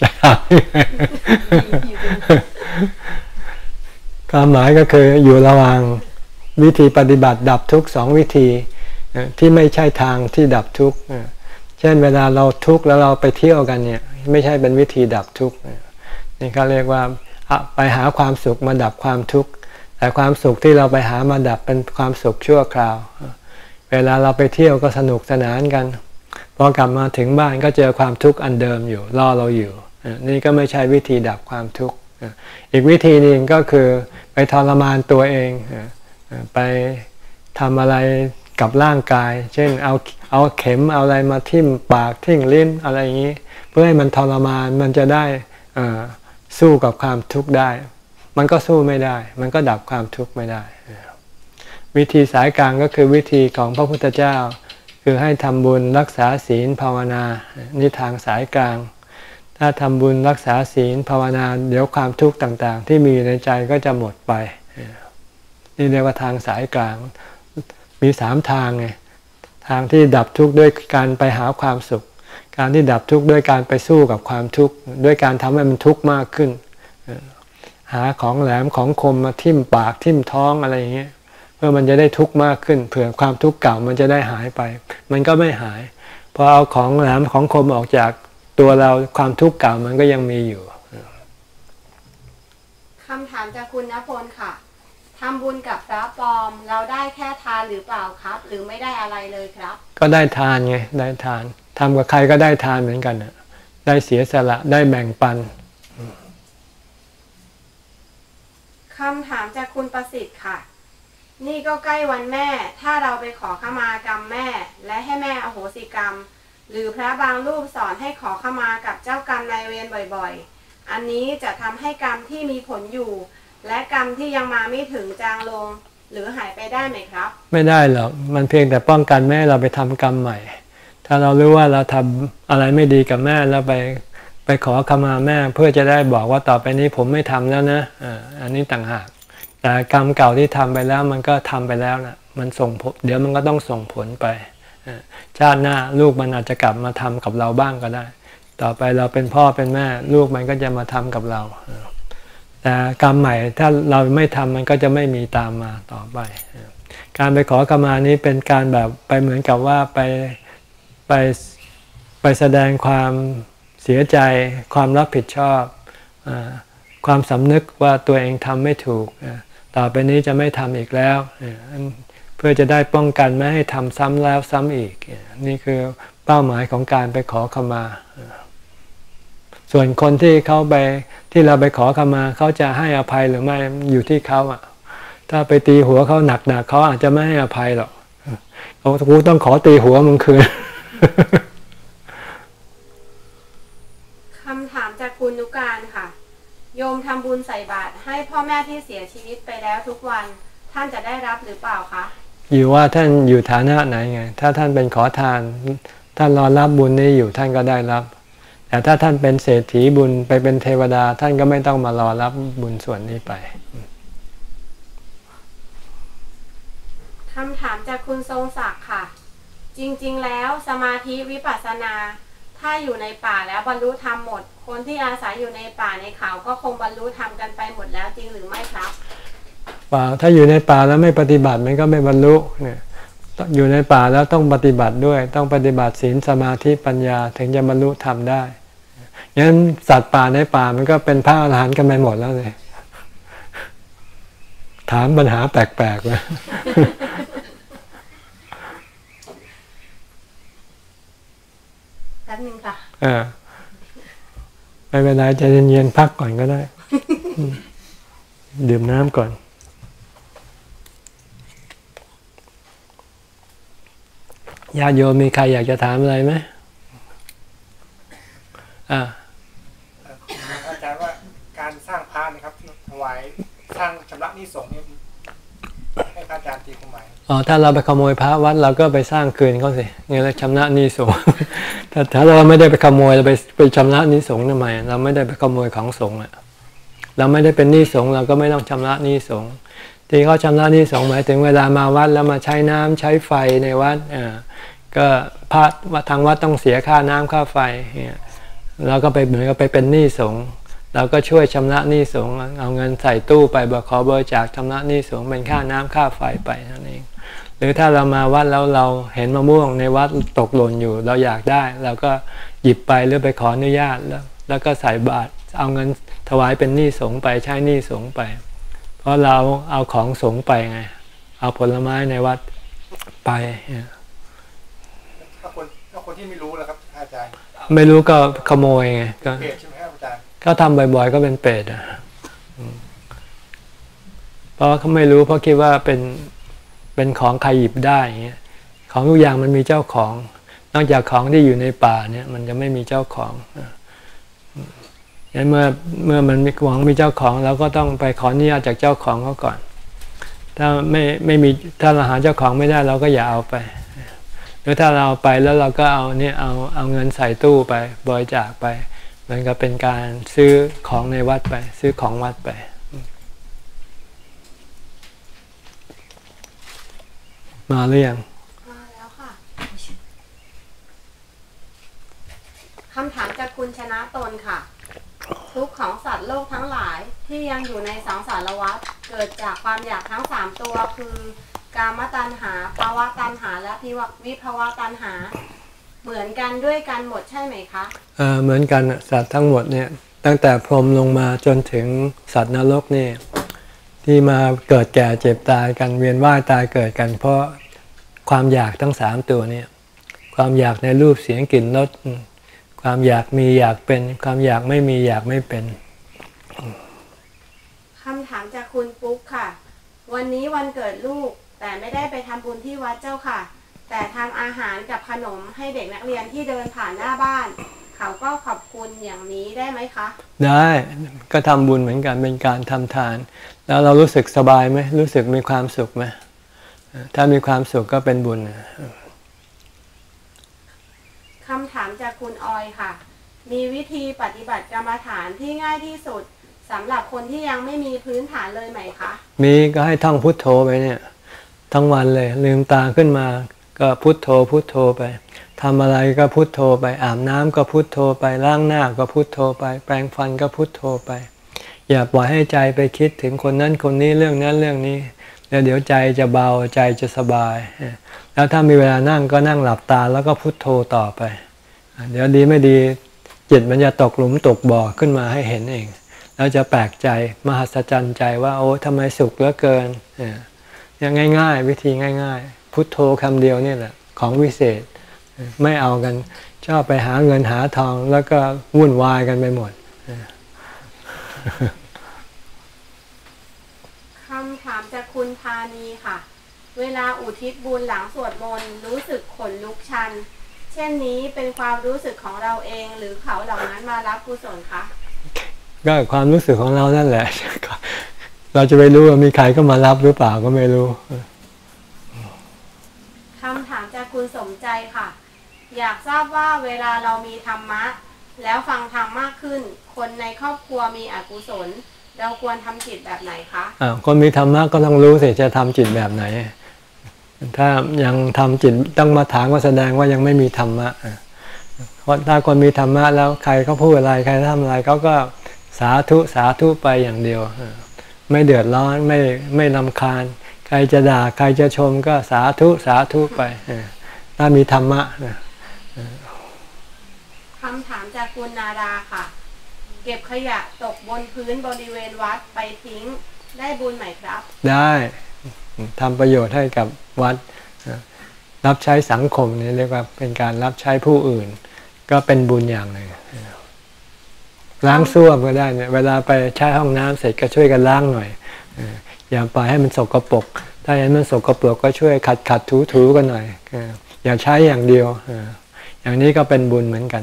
จะทำความหมายก็คืออยู่ระหว่างวิธีปฏิบัติดับทุกข์2วิธีที่ไม่ใช่ทางที่ดับทุกข์เช่นเวลาเราทุกข์แล้วเราไปเที่ยวกันเนี่ยไม่ใช่เป็นวิธีดับทุกข์นี่เขาเรียกว่าไปหาความสุขมาดับความทุกข์แต่ความสุขที่เราไปหามาดับเป็นความสุขชั่วคราวเวลาเราไปเที่ยวก็สนุกสนานกันพอกลับมาถึงบ้านก็เจอความทุกข์อันเดิมอยู่รอเราอยู่นี่ก็ไม่ใช่วิธีดับความทุกข์อีกวิธีหนึ่งก็คือไปทรมานตัวเองไปทำอะไรกับร่างกายเช่นเอาเข็มเอาอะไรมาทิ่มปากทิ่มลิ้นอะไรอย่างนี้เพื่อให้มันทรมานมันจะได้สู้กับความทุกข์ได้มันก็สู้ไม่ได้มันก็ดับความทุกข์ไม่ได้วิธีสายกลางก็คือวิธีของพระพุทธเจ้าคือให้ทำบุญรักษาศีลภาวนานี่ทางสายกลางถ้าทำบุญรักษาศีลภาวนาเดี๋ยวความทุกข์ต่างๆที่มีในใจก็จะหมดไปนี่เรียกว่าทางสายกลางมี3ทางไงทางที่ดับทุกข์ด้วยการไปหาความสุขการที่ดับทุกข์ด้วยการไปสู้กับความทุกข์ด้วยการทำให้มันทุกข์มากขึ้นหาของแหลมของคมมาทิ่มปากทิ่มท้องอะไรอย่างเงี้ยเพื่อมันจะได้ทุกข์มากขึ้นเผื่อความทุกข์เก่ามันจะได้หายไปมันก็ไม่หายพอเอาของแหลมของคมออกจากตัวเราความทุกข์เก่ามันก็ยังมีอยู่คำถามจากคุณณพลค่ะทำบุญกับพระปลอมเราได้แค่ทานหรือเปล่าครับหรือไม่ได้อะไรเลยครับก็ได้ทานไงได้ทานทำกับใครก็ได้ทานเหมือนกันได้เสียสละได้แบ่งปันคำถามจากคุณประสิทธิ์ค่ะนี่ก็ใกล้วันแม่ถ้าเราไปขอขมากรรมแม่และให้แม่อโหสิกรรมหรือพระบางรูปสอนให้ขอขมากับเจ้ากรรมนายเวรบ่อยๆอันนี้จะทำให้กรรมที่มีผลอยู่และกรรมที่ยังมาไม่ถึงจางลงหรือหายไปได้ไหมครับไม่ได้หรอกมันเพียงแต่ป้องกันแม่เราไปทำกรรมใหม่ถ้าเรารู้ว่าเราทำอะไรไม่ดีกับแม่แล้วไปขอขมาแม่เพื่อจะได้บอกว่าต่อไปนี้ผมไม่ทำแล้วนะอันนี้ต่างหากแต่กรรมเก่าที่ทำไปแล้วมันก็ทำไปแล้วนะมันส่งผลเดี๋ยวมันก็ต้องส่งผลไปชาติหน้าลูกมันอาจจะกลับมาทำกับเราบ้างก็ได้ต่อไปเราเป็นพ่อเป็นแม่ลูกมันก็จะมาทำกับเราแต่กรรมใหม่ถ้าเราไม่ทำมันก็จะไม่มีตามมาต่อไปการไปขอขมานี้เป็นการแบบไปเหมือนกับว่าไปแสดงความเสียใจความรับผิดชอบความสำนึกว่าตัวเองทำไม่ถูกต่อไปนี้จะไม่ทำอีกแล้วเพื่อจะได้ป้องกันไม่ให้ทำซ้ำแล้วซ้ำอีกนี่คือเป้าหมายของการไปขอขมาส่วนคนที่เขาไปที่เราไปขอขมาเขาจะให้อภัยหรือไม่อยู่ที่เขาถ้าไปตีหัวเขาหนักๆเขาอาจจะไม่ให้อภัยหรอกกูต้องขอตีหัวมึงคืนคำถามจากคุณนุการค่ะโยมทำบุญใส่บาตรให้พ่อแม่ที่เสียชีวิตไปแล้วทุกวันท่านจะได้รับหรือเปล่าคะอยู่ว่าท่านอยู่ฐานะไหนไงถ้าท่านเป็นขอทานท่านรอรับบุญนี้อยู่ท่านก็ได้รับแต่ถ้าท่านเป็นเศรษฐีบุญไปเป็นเทวดาท่านก็ไม่ต้องมารอรับบุญส่วนนี้ไปคำถามจากคุณทรงศักดิ์ค่ะจริงๆแล้วสมาธิวิปัสสนาถ้าอยู่ในป่าแล้วบรรลุธรรมหมดคนที่อาศัยอยู่ในป่าในเขาก็คงบรรลุธรรมกันไปหมดแล้วจริงหรือไม่ครับป่าถ้าอยู่ในป่าแล้วไม่ปฏิบัติมันก็ไม่บรรลุเนี่ยอยู่ในป่าแล้วต้องปฏิบัติด้วยต้องปฏิบัติศีลสมาธิปัญญาถึงจะบรรลุธรรมได้งั้นสัตว์ป่าในป่ามันก็เป็นพระอรหันต์กันไปหมดแล้วเลยถามปัญหาแปลกๆเลยแป๊บนึงค่ะไม่เป็นไรใจเย็นๆพักก่อนก็ได้ดื่มน้ำก่อนญาติโยมมีใครอยากจะถามอะไรไหมอาจารย์ว่าการสร้างพระนะครับถวายสร้างชำระหนี้สงฆ์เนี่ยให้พระอาจารย์ ารย์ตีความหมายถ้าเราไปขโมยพระวัดเราก็ไปสร้างคืนเขาสิเนี่ยเราชำระหนี้สงฆ์ ถ้าเราไม่ได้ไปขโมยเราไปชำระหนี้สงฆ์ทำไมเราไม่ได้ไปขโมยของสงฆ์เราไม่ได้เป็นหนี้สงฆ์เราก็ไม่ต้องชำระหนี้สงฆ์ที่เขาชำระหนี้สงฆ์หมายถึงเวลามาวัดแล้วมาใช้น้ำใช้ไฟในวัดก็พระทางวัดต้องเสียค่าน้ำค่าไฟเราก็ไปเหมือนกับไปเป็นหนี้สงฆ์เราก็ช่วยชำระหนี้สงฆ์เอาเงินใส่ตู้ไปขอบริจาคชำระหนี้สงฆ์เป็นค่าน้ำค่าไฟไปนั่นเองหรือถ้าเรามาวัดแล้วเราเห็นมะม่วงในวัดตกหล่นอยู่เราอยากได้เราก็หยิบไปหรือไปขออนุญาตแล้วก็ใส่บาตรเอาเงินถวายเป็นหนี้สงฆ์ไปใช้หนี้สงฆ์ไปเพราะเราเอาของสงฆ์ไปไงเอาผลไม้ในวัดไปถ้าคนที่ไม่รู้แล้วครับอาจารย์ไม่รู้ก็ขโมยไงก็เปรตใช่ไหมครับอาจารย์เขาทำบ่อยๆก็เป็นเปรตเพราะเขาไม่รู้เพราะคิดว่าเป็นของใครหยิบได้อย่างเงี้ยของทุกอย่างมันมีเจ้าของนอกจากของที่อยู่ในป่าเนี่ยมันจะไม่มีเจ้าของงั้นเมื่อมันมีของมีเจ้าของเราก็ต้องไปขออนุญาตจากเจ้าของเขาก่อนถ้าไม่มีถ้าเราหาเจ้าของไม่ได้เราก็อย่าเอาไปหรือถ้าเราเอาไปแล้วเราก็เอาเงินใส่ตู้ไปบริจาคไปมันก็เป็นการซื้อของในวัดไปซื้อของวัดไปมาหรือยังมาแล้วค่ะคำถามจากคุณชนะตนค่ะทุกข์ของสัตว์โลกทั้งหลายที่ยังอยู่ในสังสารวัฏเกิดจากความอยากทั้ง3ตัวคือกามตัณหาภาวะตัณหาและวิภาวะตัณหาเหมือนกันด้วยกันหมดใช่ไหมคะเหมือนกันสัตว์ทั้งหมดเนี่ยตั้งแต่พรหมลงมาจนถึงสัตว์นรกนี่ที่มาเกิดแก่เจ็บตายกันเวียนว่ายตายเกิดกันเพราะความอยากทั้ง3ตัวเนี่ยความอยากในรูปเสียงกลิ่นรสความอยากมีอยากเป็นความอยากไม่มีอยากไม่เป็นคำถามจากคุณปุ๊กค่ะวันนี้วันเกิดลูกแต่ไม่ได้ไปทำบุญที่วัดเจ้าค่ะแต่ทำอาหารกับขนมให้เด็กนักเรียนที่เดินผ่านหน้าบ้านเขาก็ขอบคุณอย่างนี้ได้ไหมคะได้ก็ทำบุญเหมือนกันเป็นการทำทานแล้วเรารู้สึกสบายไหมรู้สึกมีความสุขไหมถ้ามีความสุขก็เป็นบุญคำถามจากคุณออยค่ะมีวิธีปฏิบัติกรรมฐานที่ง่ายที่สุดสำหรับคนที่ยังไม่มีพื้นฐานเลยไหมคะมีก็ให้ท่องพุทโธไปเนี่ยทั้งวันเลยลืมตาขึ้นมาก็พุทโธพุทโธไปทำอะไรก็พุทโธไปอาบน้ำก็พุทโธไปล้างหน้าก็พุทโธไปแปรงฟันก็พุทโธไปอย่าปล่อยให้ใจไปคิดถึงคนนั้นคนนี้เรื่องนั้นเรื่องนี้แล้วเดี๋ยวใจจะเบาใจจะสบายแล้วถ้ามีเวลานั่งก็นั่งหลับตาแล้วก็พุทโธต่อไปเดี๋ยวดีไม่ดีจิตมันจะตกหลุมตกบ่อขึ้นมาให้เห็นเองแล้วจะแปลกใจมหัศจรรย์ใจว่าโอ้ทำไมสุขเหลือเกินอย่างง่ายๆวิธีง่ายๆพุทโธคำเดียวนี่แหละของวิเศษไม่เอากันชอบไปหาเงินหาทองแล้วก็วุ่นวายกันไปหมดคำถามจากคุณธานีค่ะเวลาอุทิศบุญหลังสวดมนต์รู้สึกขนลุกชันเช่นนี้เป็นความรู้สึกของเราเองหรือเขาเหล่านั้นมารับกุศลคะก็ความรู้สึกของเรานั่นแหละเราจะไปรู้ว่ามีใครก็มารับหรือเปล่าก็ไม่รู้คำถามจากคุณสมใจค่ะอยากทราบว่าเวลาเรามีธรรมะแล้วฟังธรรมมากขึ้นคนในครอบครัวมีอกุศลเราควรทำจิตแบบไหนคะคนมีธรรมะก็ต้องรู้สิจะทำจิตแบบไหนถ้ายังทำจิตต้องมาถามก็แสดงว่ายังไม่มีธรรมะเพราะถ้าคนมีธรรมะแล้วใครเขาพูดอะไรใครทำอะไรเขาก็สาธุสาธุไปอย่างเดียวไม่เดือดร้อนไม่รำคาญใครจะด่าใครจะชมก็สาธุสาธุไปถ้ามีธรรมะคำถามจากคุณนาดาค่ะเก็บขยะตกบนพื้นบริเวณวัดไปทิ้งได้บุญไหมครับได้ทำประโยชน์ให้กับวัดรับใช้สังคมนี่เรียกว่าเป็นการรับใช้ผู้อื่นก็เป็นบุญอย่างหนึ่งล้างส้วมก็ได้เนี่ยเวลาไปใช้ห้องน้ำเสร็จก็ช่วยกันล้างหน่อยอย่าปล่อยให้มันสกปรกถ้าเห็นมันสกปรกก็ช่วยขัดถูกันหน่อยอย่าใช้อย่างเดียวอย่างนี้ก็เป็นบุญเหมือนกัน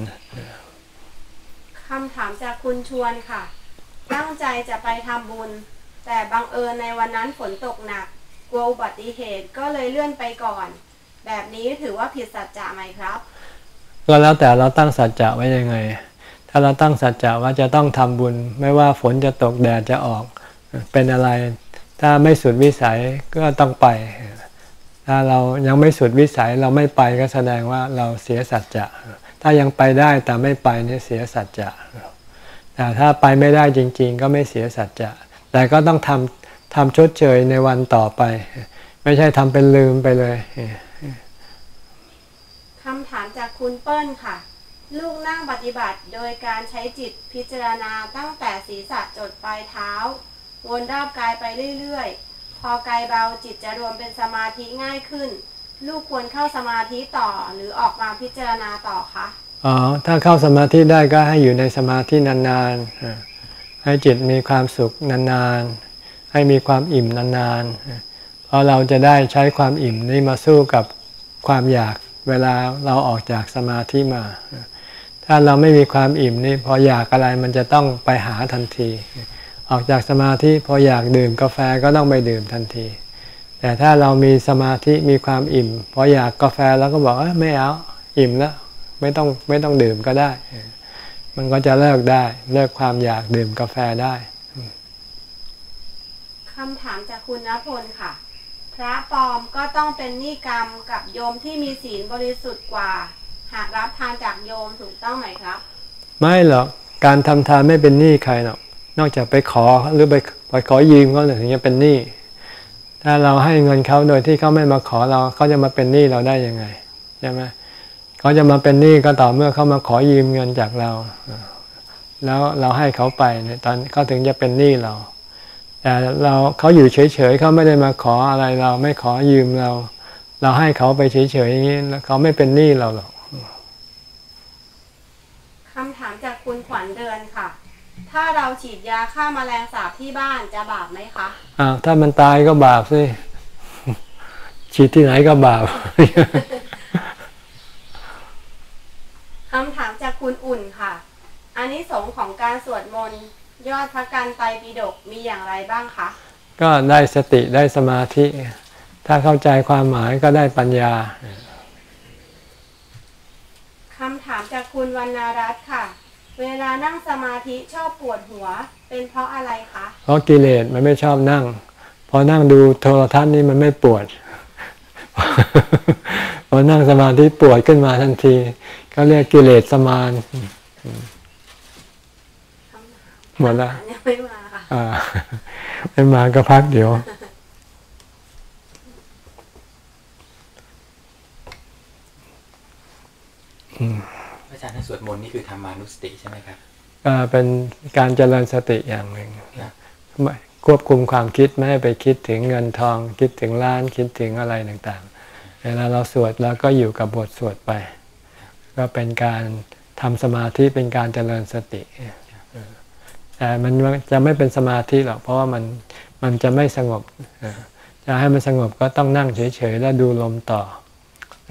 คำถามจากคุณชวนค่ะตั้งใจจะไปทำบุญแต่บังเอิญในวันนั้นฝนตกหนัก กลัวอุบัติเหตุก็เลยเลื่อนไปก่อนแบบนี้ถือว่าผิดสัจจะไหมครับก็แล้วแต่เราตั้งสัจจะไว้ยังไงถ้าเราตั้งสัจจะว่าจะต้องทำบุญไม่ว่าฝนจะตกแดดจะออกเป็นอะไรถ้าไม่สุดวิสัยก็ต้องไปถ้าเรายังไม่สุดวิสัยเราไม่ไปก็แสดงว่าเราเสียสัจจะถ้ายังไปได้แต่ไม่ไปนี่เสียสัจจะแต่ถ้าไปไม่ได้จริงๆก็ไม่เสียสัจจะแต่ก็ต้องทำชดเชยในวันต่อไปไม่ใช่ทำเป็นลืมไปเลยคำถามจากคุณเปิ้ลค่ะลูกนั่งปฏิบัติโดยการใช้จิตพิจารณาตั้งแต่ศีรษะจดปลายเท้าวนรอบกายไปเรื่อยๆพอกายเบาจิตจะรวมเป็นสมาธิง่ายขึ้นลูกควรเข้าสมาธิต่อหรือออกมาพิจารณาต่อคะถ้าเข้าสมาธิได้ก็ให้อยู่ในสมาธินานๆให้จิตมีความสุขนานๆให้มีความอิ่มนานๆเพราะเราจะได้ใช้ความอิ่มนี้มาสู้กับความอยากเวลาเราออกจากสมาธิมาถ้าเราไม่มีความอิ่มนี่พออยากอะไรมันจะต้องไปหาทันทีออกจากสมาธิพออยากดื่มกาแฟก็ต้องไปดื่มทันทีแต่ถ้าเรามีสมาธิมีความอิ่มพออยากกาแฟแล้วก็บอกไม่เอาอิ่มแล้วไม่ต้องดื่มก็ได้มันก็จะเลิกได้เลิกความอยากดื่มกาแฟได้คำถามจากคุณณพลค่ะพระปลอมก็ต้องเป็นหนี้กรรมกับโยมที่มีศีลบริสุทธิ์กว่าหากรับทานจากโยมถูกต้องไหมครับไม่หรอกการทำทานไม่เป็นหนี้ใครหรอกนอกจากไปขอหรือไปขอยืมเขาถึงจะเป็นหนี้ถ้าเราให้เงินเขาโดยที่เขาไม่มาขอเราเขาจะมาเป็นหนี้เราได้ยังไงใช่ไหมเขาจะมาเป็นหนี้ก็ต่อเมื่อเขามาขอยืมเงินจากเราแล้วเราให้เขาไปเนี่ยตอนเขาถึงจะเป็นหนี้เราแต่เขาอยู่เฉยๆเขาไม่ได้มาขออะไรเราไม่ขอยืมเราให้เขาไปเฉยๆอย่างนี้เขาไม่เป็นหนี้เราหรอกคำถามจากคุณขวัญเดือนค่ะถ้าเราฉีดยาฆ่าแมลงสาบที่บ้านจะบาปไหมคะถ้ามันตายก็บาปสิฉีดที่ไหนก็บาป คำถามจากคุณอุ่นค่ะอานิสงส์ของการสวดมนต์ยอดพระกันไตรปิฎกมีอย่างไรบ้างคะก็ได้สติได้สมาธิถ้าเข้าใจความหมายก็ได้ปัญญาคำถามจากคุณวรรณรัตน์ค่ะเวลานั่งสมาธิชอบปวดหัวเป็นเพราะอะไรคะเพราะกิเลสมันไม่ชอบนั่งพอนั่งดูโทรทัศน์นี่มันไม่ปวด พอนั่งสมาธิปวดขึ้นมาทันทีก็เรียกกิเลสสมานหมดแล้วยังไม่มาค่ะไม่มาก็พักเดี๋ยวอาจารย์ถ้าสวดมนต์นี่คือธรรมานุสติใช่ไหมครับเป็นการเจริญสติอย่างหนึ่งควบคุมความคิดไม่ให้ไปคิดถึงเงินทองคิดถึงล้านคิดถึงอะไรต่างๆเวลาเราสวดเราก็อยู่กับบทสวดไปก็เป็นการทำสมาธิเป็นการเจริญสติแต่มันจะไม่เป็นสมาธิหรอกเพราะว่ามันจะไม่สงบจะให้มันสงบก็ต้องนั่งเฉยๆแล้วดูลมต่อ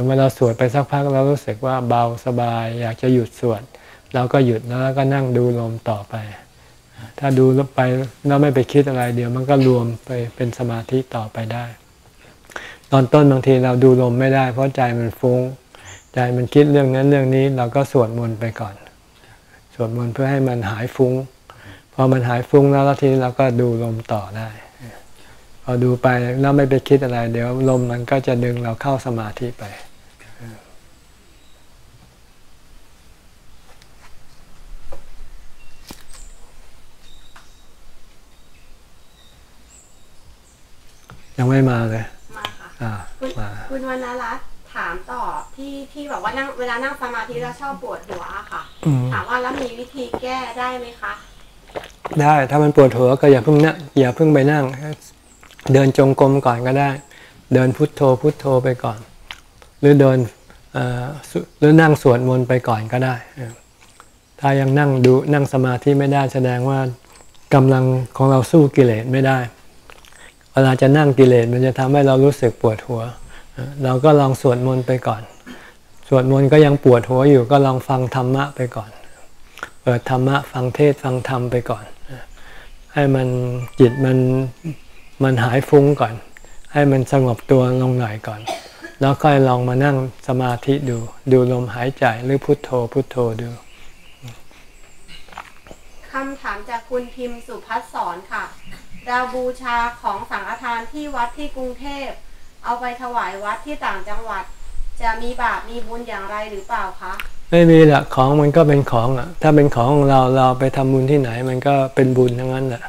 เมื่อเราสวดไปสักพักเรารู้สึกว่าเบาสบายอยากจะหยุดสวดเราก็หยุดแล้วก็นั่งดูลมต่อไปถ้าดูไปแล้วไม่ไปคิดอะไรเดี๋ยวมันก็รวมไปเป็นสมาธิต่อไปได้ตอนต้นบางทีเราดูลมไม่ได้เพราะใจมันฟุ้งใจมันคิดเรื่องนั้นเรื่องนี้เราก็สวดมนต์ไปก่อนสวดมนต์เพื่อให้มันหายฟุ้งพอมันหายฟุ้งแล้วทีนี้เราก็ดูลมต่อได้พอดูไปแล้วไม่ไปคิดอะไรเดี๋ยวลมมันก็จะดึงเราเข้าสมาธิไปยังไม่มาเลยมาค่ะคุณวรรณรัตน์ถามต่อที่บอกว่าเวลานั่งสมาธิแล้วชอบปวดหัวค่ะถามว่าแล้วมีวิธีแก้ได้ไหมคะได้ถ้ามันปวดหัวก็อย่าเพิ่งไปนั่งเดินจงกรมก่อนก็ได้เดินพุทโธพุทโธไปก่อนหรือเดินหรือนั่งสวดมนต์ไปก่อนก็ได้ถ้ายังนั่งสมาธิไม่ได้แสดงว่ากำลังของเราสู้กิเลสไม่ได้เวลาจะนั่งกิเลสมันจะทำให้เรารู้สึกปวดหัวเราก็ลองสวดมนต์ไปก่อนสวดมนต์ก็ยังปวดหัวอยู่ก็ลองฟังธรรมะไปก่อนเปิดธรรมะฟังเทศฟังธรรมไปก่อนให้มันจิตมันหายฟุ้งก่อนใ ให้มันสงบตัวลงหน่อยก่อนแล้วค่อยลองมานั่งสมาธิดูลมหายใจหรือพุทโธพุทโธดูคำถามจากคุณพิมพ์สุพัฒน์สอนค่ะเราบูชาของสังฆทานที่วัดที่กรุงเทพเอาไปถวายวัดที่ต่างจังหวัดจะมีบาปมีบุญอย่างไรหรือเปล่าคะไม่มีแหละของมันก็เป็นของอ่ะถ้าเป็นของของเราไปทำบุญที่ไหนมันก็เป็นบุญทั้งนั้นแหละ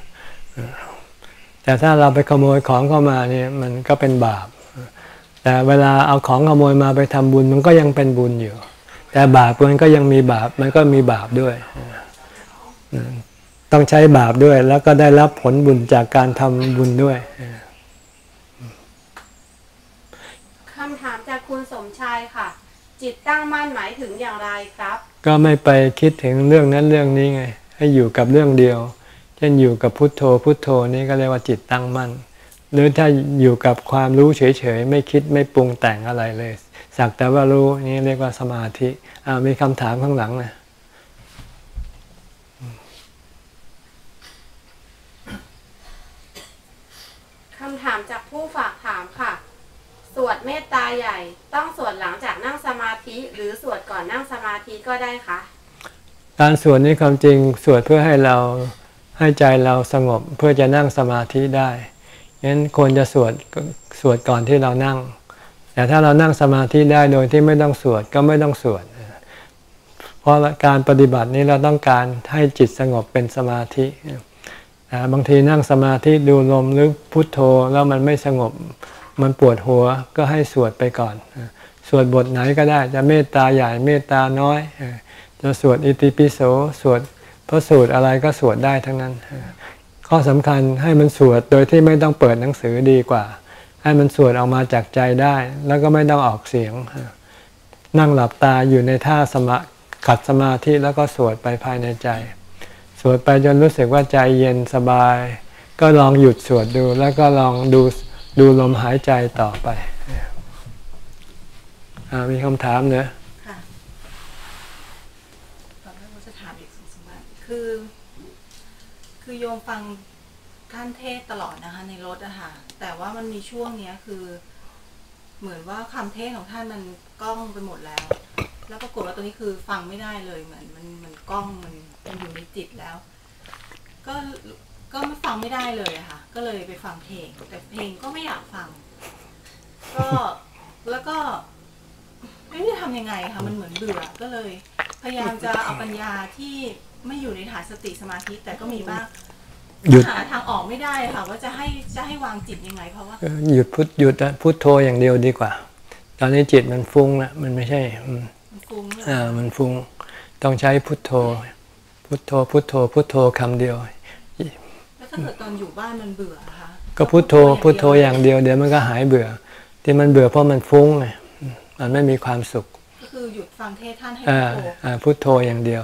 แต่ถ้าเราไปขโมยของเข้ามาเนี่ยมันก็เป็นบาปแต่เวลาเอาของขโมยมาไปทำบุญมันก็ยังเป็นบุญอยู่แต่บาปมันก็ยังมีบาปมันก็มีบาปด้วยต้องใช้บาปด้วยแล้วก็ได้รับผลบุญจากการทำบุญด้วยคำถามจากคุณสมชายค่ะจิตตั้งมั่นหมายถึงอย่างไรครับก็ไม่ไปคิดถึงเรื่องนั้นเรื่องนี้ไงให้อยู่กับเรื่องเดียวเช่นอยู่กับพุทโธพุทโธนี่ก็เรียกว่าจิตตั้งมั่นหรือถ้าอยู่กับความรู้เฉยๆไม่คิดไม่ปรุงแต่งอะไรเลยสักแต่ว่ารู้นี่เรียกว่าสมาธิมีคำถามข้างหลังนะคำถามจากผู้ฝากถามค่ะสวดเมตตาใหญ่ต้องสวดหลังจากนั่งสมาธิหรือสวดก่อนนั่งสมาธิก็ได้คะการสวดนี้ความจริงสวดเพื่อให้ใจเราสงบเพื่อจะนั่งสมาธิได้งั้นควรจะสวดก่อนที่เรานั่งแต่ถ้าเรานั่งสมาธิได้โดยที่ไม่ต้องสวดก็ไม่ต้องสวดเพราะการปฏิบัตินี้เราต้องการให้จิตสงบเป็นสมาธิบางทีนั่งสมาธิดูลมหรือพุทโธแล้วมันไม่สงบมันปวดหัวก็ให้สวดไปก่อนสวดบทไหนก็ได้จะเมตตาใหญ่เมตตาน้อยจะสวดอิติปิโสสวดพระสูตรอะไรก็สวดได้ทั้งนั้นข้อสำคัญให้มันสวดโดยที่ไม่ต้องเปิดหนังสือดีกว่าให้มันสวดออกมาจากใจได้แล้วก็ไม่ต้องออกเสียงนั่งหลับตาอยู่ในท่าขัดสมาธิแล้วก็สวดไปภายในใจสวดไปจนรู้สึกว่าใจเย็นสบายก็ลองหยุดสวดดูแล้วก็ลองดูลมหายใจต่อไปมีคำถามเนอะค่ะตอนแรกว่าจะถามอีกสมัยคือโยมฟังท่านเทศตลอดนะคะในรถอะค่ะแต่ว่ามันมีช่วงเนี้ยคือเหมือนว่าคำเทศของท่านมันก้องไปหมดแล้วปรากฏว่าตัวนี้คือฟังไม่ได้เลยเหมือนมันก้องมันอยู่ในจิตแล้วก็ไม่ฟังไม่ได้เลยอะค่ะก็เลยไปฟังเพลงแต่เพลงก็ไม่อยากฟังแล้วก็ไม่รู้จะทำยังไงค่ะมันเหมือนเบื่อก็เลยพยายามจะเอาปัญญาที่ไม่อยู่ในฐานสติสมาธิแต่ก็มีบ้างหาทางออกไม่ได้ค่ะว่าจะให้วางจิตยังไงเพราะว่าหยุดพุทโธอย่างเดียวดีกว่าตอนนี้จิตมันฟุ้งแล้วมันไม่ใช่มันฟุ้งต้องใช้พุทโธพุทโธพุทโธพุทโธคำเดียวแล้วถ้าเกิดตอนอยู่บ้านมันเบื่อคะก็พุทโธอย่างเดียวเดี๋ยวมันก็หายเบื่อที่มันเบื่อเพราะมันฟุ้งไงมันไม่มีความสุขก็คือหยุดฟังเทศท่านให้พุทโธอย่างเดียว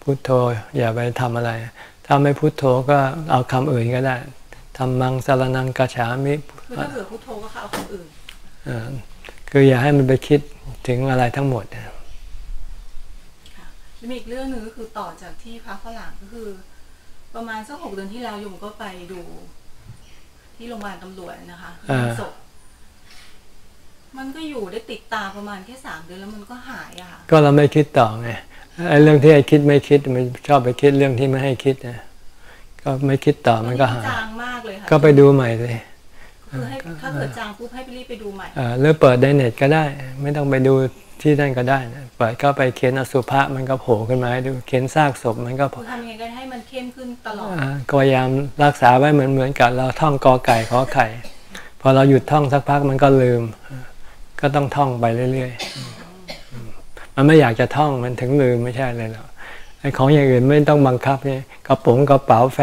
พุทโธอย่าไปทำอะไรถ้าไม่พุทโธก็เอาคำอื่นก็ได้ธัมมังสรณังกัจฉามิถ้าเบื่อพุทโธก็เอาคำอื่นคืออย่าให้มันไปคิดถึงอะไรทั้งหมดค่ะมีอีกเรื่องหนึ่งก็คือต่อจากที่พระฝรั่งก็คือประมาณสัก6 เดือนที่แล้วโยมก็ไปดูที่โรงพยาบาลตำรวจนะคะศพมันก็อยู่ได้ติดตาประมาณแค่3 เดือนแล้วมันก็หายอะค่ะก็เราไม่คิดต่อไงไอ้เรื่องที่ให้คิดไม่คิดมันชอบไปคิดเรื่องที่ไม่ให้คิดนะก็ไม่คิดต่อมันก็หายจางมากเลยค่ะก็ไปดูใหม่เลยคือให้ถ้าเกิดจางปุ๊บให้ไปรีบไปดูใหม่หรือเปิดในเน็ตก็ได้ไม่ต้องไปดูที่นั่นก็ได้นะเปิดก็ไปเขียนอสุภะมันก็โผล่ขึ้นมาให้ดูเขียนซากศพมันก็ทำยังไงก็ให้มันเข้มขึ้นตลอดก็พยายามรักษาไว้เหมือนกับเราท่องกอไก่ขอไข่พอเราหยุดท่องสักพักมันก็ลืมก็ต้องท่องไปเรื่อยๆมันไม่อยากจะท่องมันถึงลืมไม่ใช่เลยหรอกไอ้ของอย่างอื่นไม่ต้องบังคับเนี่ยกระเป๋าแฟ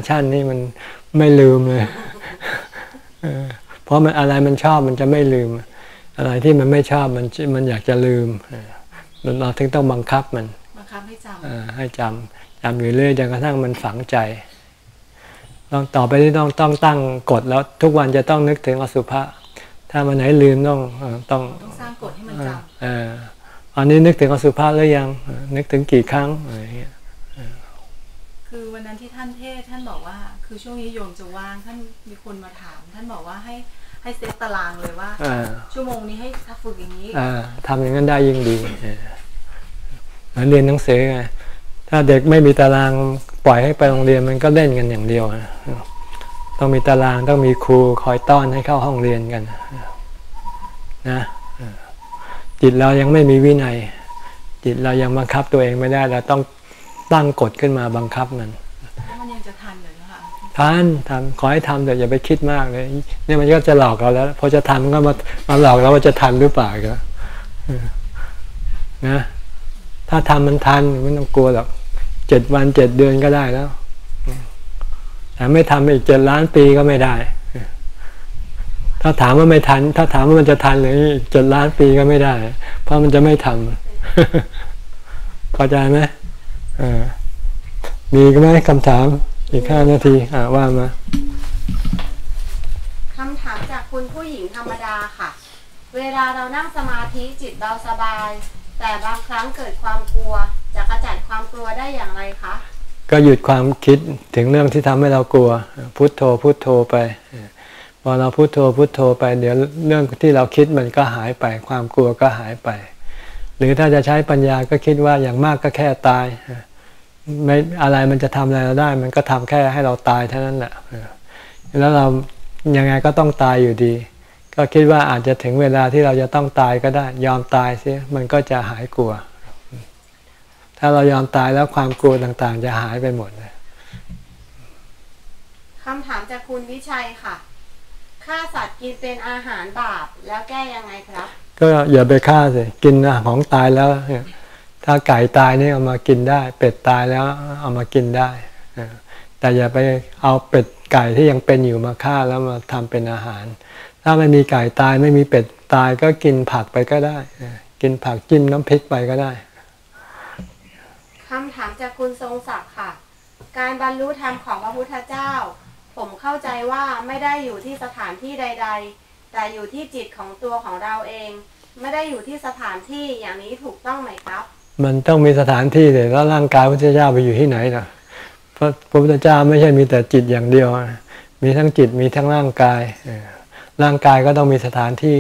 ชั่นนี่มันไม่ลืมเลยเพราะมันอะไรมันชอบมันจะไม่ลืมอะไรที่มันไม่ชอบมันอยากจะลืมเราถึงต้องบังคับมันให้จำให้จำอยู่เรื่อยจนกระทั่งมันฝังใจต่อไปที่ต้องตั้งกฎแล้วทุกวันจะต้องนึกถึงอสุภะถ้าวันไหนลืมต้องสร้างกฎให้มันจำอันนี้นึกถึงอสุภะหรือยังนึกถึงกี่ครั้งอะไรเงี้ยคือวันนั้นที่ท่านเทศท่านบอกว่า คือช่วงนี้โยมจะว่างท่านมีคนมาถามท่านบอกว่าให้เซตตารางเลยว่าชั่วโมงนี้ให้ฝึกอย่างนี้ทำอย่างนั้นได้ยิ่งดีเรียนหนังสือไงถ้าเด็กไม่มีตารางปล่อยให้ไปโรงเรียนมันก็เล่นกันอย่างเดียวต้องมีตารางต้องมีครูคอยต้อนให้เข้าห้องเรียนกันนะจิตเรายังไม่มีวินัยจิตเรายังบังคับตัวเองไม่ได้เราต้องตั้งกฎขึ้นมาบังคับมันยังจะทันเลยนะคะทันขอให้ทำแต่อย่าไปคิดมากเลยเนี่ยมันก็จะหลอกเราแล้วพอจะทำก็มาหลอกเราว่าจะทันหรือเปล่าก็นะถ้าทำมันทันไม่ต้องกลัวหรอก7 วัน 7 เดือนก็ได้แล้วแต่ไม่ทำอีก7 ล้านปีก็ไม่ได้ถ้าถามว่าไม่ทันถ้าถามว่ามันจะทันหรือ7 ล้านปีก็ไม่ได้เพราะมันจะไม่ทำเข้าใจไหมมีก็ไหมคำถามอีก5 นาทีว่ามาคำถามจากคุณผู้หญิงธรรมดาค่ะเวลาเรานั่งสมาธิจิตเราสบายแต่บางครั้งเกิดความกลัวจะขจัดความกลัวได้อย่างไรคะก็หยุดความคิดถึงเรื่องที่ทำให้เรากลัวพุทโธพุทโธไปพอเราพุทโธพุทโธไปเดี๋ยวเรื่องที่เราคิดมันก็หายไปความกลัวก็หายไปหรือถ้าจะใช้ปัญญาก็คิดว่าอย่างมากก็แค่ตายไม่อะไรมันจะทำอะไรเราได้มันก็ทำแค่ให้เราตายเท่านั้นแหละแล้วเรายังไงก็ต้องตายอยู่ดีก็คิดว่าอาจจะถึงเวลาที่เราจะต้องตายก็ได้ยอมตายเสียมันก็จะหายกลัวถ้าเรายอมตายแล้วความกลัวต่างๆจะหายไปหมดเลยคำถามจากคุณวิชัยค่ะฆ่าสัตว์กินเป็นอาหารบาปแล้วแก้ยังไงครับก็อย่าไปฆ่าสิกินของตายแล้วถ้าไก่ตายนี่เอามากินได้เป็ดตายแล้วเอามากินได้แต่อย่าไปเอาเป็ดไก่ที่ยังเป็นอยู่มาฆ่าแล้วมาทำเป็นอาหารถ้าไม่มีไก่ตายไม่มีเป็ดตายก็กินผักไปก็ได้กินผักจิ้มน้ำพริกไปก็ได้คำถามจากคุณทรงศักดิ์ค่ะการบรรลุธรรมของพระพุทธเจ้าผมเข้าใจว่าไม่ได้อยู่ที่สถานที่ใดๆแต่อยู่ที่จิตของตัวของเราเองไม่ได้อยู่ที่สถานที่อย่างนี้ถูกต้องไหมครับมันต้องมีสถานที่เลยแล้วร่างกายพระพุทธเจ้าไปอยู่ที่ไหนล่ะเพราะพระพุทธเจ้าไม่ใช่มีแต่จิตอย่างเดียวมีทั้งจิตมีทั้งร่างกายร่างกายก็ต้องมีสถานที่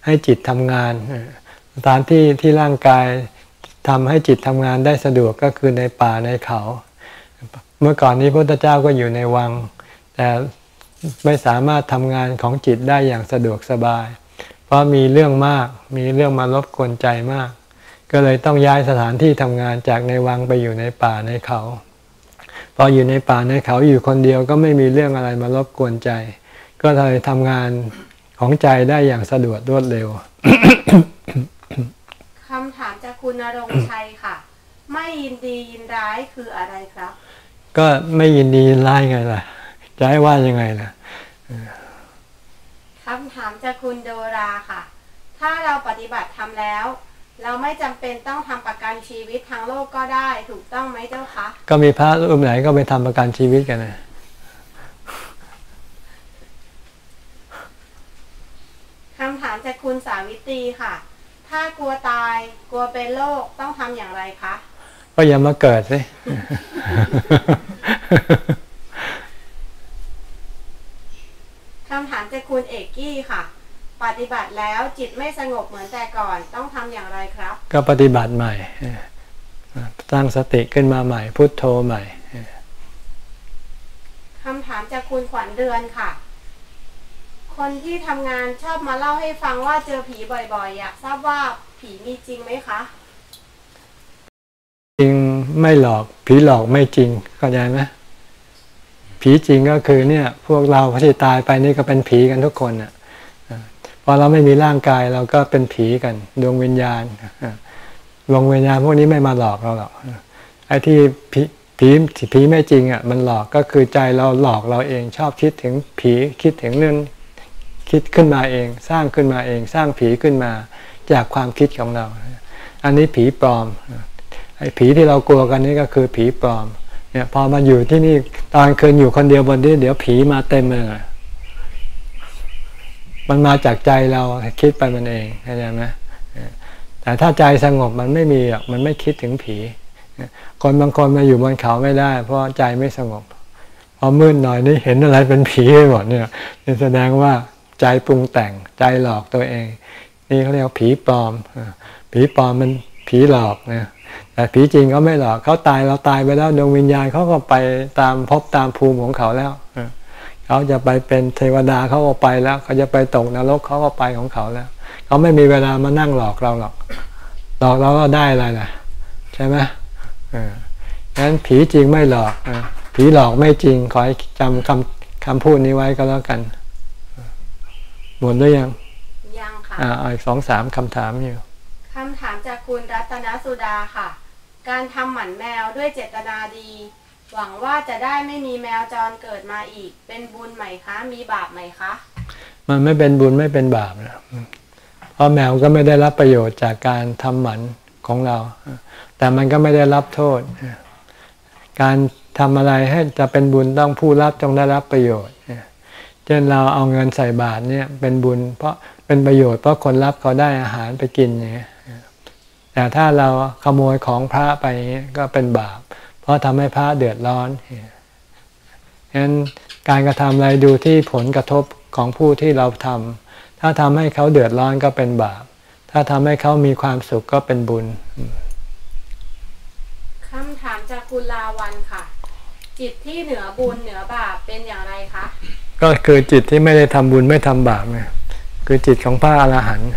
ให้จิตทำงานสถานที่ที่ร่างกายทำให้จิตทำงานได้สะดวกก็คือในป่าในเขาเมื่อก่อนนี้พระพุทธเจ้าก็อยู่ในวังแต่ไม่สามารถทำงานของจิตได้อย่างสะดวกสบายเพราะมีเรื่องมากมีเรื่องมารบกวนใจมากก็เลยต้องย้ายสถานที่ทำงานจากในวังไปอยู่ในป่าในเขาพออยู่ในป่าในเขาอยู่คนเดียวก็ไม่มีเรื่องอะไรมารบกวนใจก็เลยทำงานของใจได้อย่างสะดวกรวดเร็ว คำถามจากคุณณรงค์ชัยค่ะไม่ยินดียินร้ายคืออะไรครับก็ไม่ยินดียินร้ายไงล่ะจะให้ว่ายังไงล่ะคำถามจากคุณโดราค่ะถ้าเราปฏิบัติทำแล้วเราไม่จำเป็นต้องทำประกันชีวิตทางโลกก็ได้ถูกต้องไหมเจ้าคะก็มีพระรูปไหนก็ไปทำประกันชีวิตกันนะคำถามจากคุณสาวิตรีค่ะถ้ากลัวตายกลัวเป็นโรคต้องทำอย่างไรคะก็อย่ามาเกิดสิ คำถามจากคุณเอกกี้ค่ะปฏิบัติแล้วจิตไม่สงบเหมือนแต่ก่อนต้องทำอย่างไรครับก็ปฏิบัติใหม่ตั้งสติขึ้นมาใหม่พุทโธใหม่คำถามจากคุณขวัญเดือนค่ะคนที่ทำงานชอบมาเล่าให้ฟังว่าเจอผีบ่อยๆอยากทราบว่าผีมีจริงไหมคะจริงไม่หลอกผีหลอกไม่จริงเข้าใจไหมผีจริงก็คือเนี่ยพวกเราที่ตายไปนี่ก็เป็นผีกันทุกคนน่ะพอเราไม่มีร่างกายเราก็เป็นผีกันดวงวิญญาณดวงวิญญาณพวกนี้ไม่มาหลอกเราหรอกไอ้ที่ผีไม่จริงอ่ะมันหลอกก็คือใจเราหลอกเราเองชอบคิดถึงผีคิดถึงเรื่องคิดขึ้นมาเองสร้างขึ้นมาเองสร้างผีขึ้นมาจากความคิดของเราอันนี้ผีปลอมไอ้ผีที่เรากลัวกันนี่ก็คือผีปลอมเนี่ยพอมาอยู่ที่นี่ตอนคืนอยู่คนเดียวบนนี้เดี๋ยวผีมาเต็มเลยมันมาจากใจเราคิดไปมันเองเข้าใจไหมแต่ถ้าใจสงบมันไม่มีอ่ะมันไม่คิดถึงผีคนบางคนมาอยู่บนเขาไม่ได้เพราะใจไม่สงบ พอมืดหน่อยนี่เห็นอะไรเป็นผีไปหมดเนี่ยนี่แสดงว่าใจปรุงแต่งใจหลอกตัวเองนี่เขาเรียกว่าผีปลอมผีปลอมมันผีหลอกนะแต่ผีจริงเขาไม่หลอกเขาตายเราตายไปแล้วดวงวิญญาณเขาก็ไปตามภพตามภูมิของเขาแล้วเขาจะไปเป็นเทวดาเขาก็ไปแล้วเขาจะไปตกนรกเขาก็ไปของเขาแล้วเขาไม่มีเวลามานั่งหลอกเราหรอกหลอกเราก็ได้อะไรล่ะใช่ไหมงั้นผีจริงไม่หลอกผีหลอกไม่จริงขอให้จำคำพูดนี้ไว้ก็แล้วกันหมดหรือยังยังค่ะอีก2-3คำถามอยู่คำถามจากคุณรัตนสุดาค่ะการทำหมันแมวด้วยเจตนาดีหวังว่าจะได้ไม่มีแมวจรเกิดมาอีกเป็นบุญไหมคะมีบาปไหมคะมันไม่เป็นบุญไม่เป็นบาปนะเพราะแมวก็ไม่ได้รับประโยชน์จากการทำหมันของเราแต่มันก็ไม่ได้รับโทษการทำอะไรให้จะเป็นบุญต้องผู้รับต้องได้รับประโยชน์เช่นเราเอาเงินใส่บาตรเนี่ยเป็นบุญเพราะเป็นประโยชน์เพราะคนรับเขาได้อาหารไปกินอย่างเงี้ยแต่ถ้าเราขโมยของพระไปก็เป็นบาปเพราะทำให้พระเดือดร้อนฉะนั้นการกระทำอะไรดูที่ผลกระทบของผู้ที่เราทำถ้าทำให้เขาเดือดร้อนก็เป็นบาปถ้าทำให้เขามีความสุขก็เป็นบุญคำถามจากคุณลาวันค่ะจิตที่เหนือบุญเหนือบาปเป็นอย่างไรคะก็คือจิตที่ไม่ได้ทำบุญไม่ทำบาปไงคือจิตของพระอรหันต์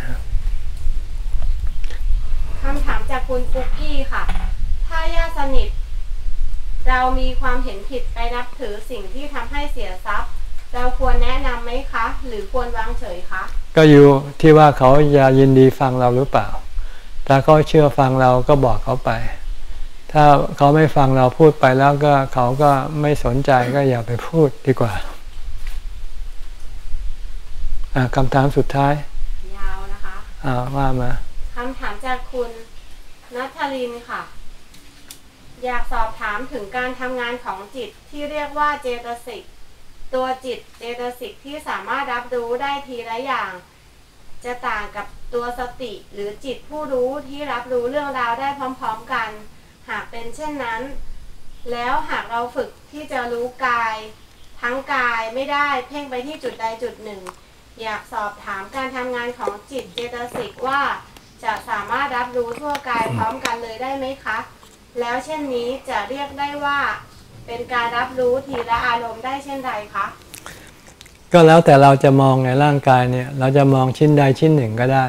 คำถามจากคุณฟุกกี้ค่ะถ้าญาติสนิทเรามีความเห็นผิดไปนับถือสิ่งที่ทำให้เสียทรัพย์เราควรแนะนำไหมคะหรือควรวางเฉยคะก็อยู่ที่ว่าเขาจะยินดีฟังเราหรือเปล่าถ้าเขาเชื่อฟังเราก็บอกเขาไปถ้าเขาไม่ฟังเราพูดไปแล้วก็เขาก็ไม่สนใจก็อย่าไปพูดดีกว่าคำถามสุดท้ายยาวนะคะว่ามาคำถามจากคุณณัฐลินค่ะอยากสอบถามถึงการทำงานของจิตที่เรียกว่าเจตสิกตัวจิตเจตสิกที่สามารถรับรู้ได้ทีละอย่างจะต่างกับตัวสติหรือจิตผู้รู้ที่รับรู้เรื่องราวได้พร้อมๆกันหากเป็นเช่นนั้นแล้วหากเราฝึกที่จะรู้กายทั้งกายไม่ได้เพ่งไปที่จุดใดจุดหนึ่งอยากสอบถามการทำงานของจิตเจตสิกว่าจะสามารถรับรู้ทั่วกายพร้อมกันเลยได้ไหมคะแล้วเช่นนี้จะเรียกได้ว่าเป็นการรับรู้ทีละอารมณ์ได้เช่นไรคะก็แล้วแต่เราจะมองในร่างกายเนี่ยเราจะมองชิ้นใดชิ้นหนึ่งก็ได้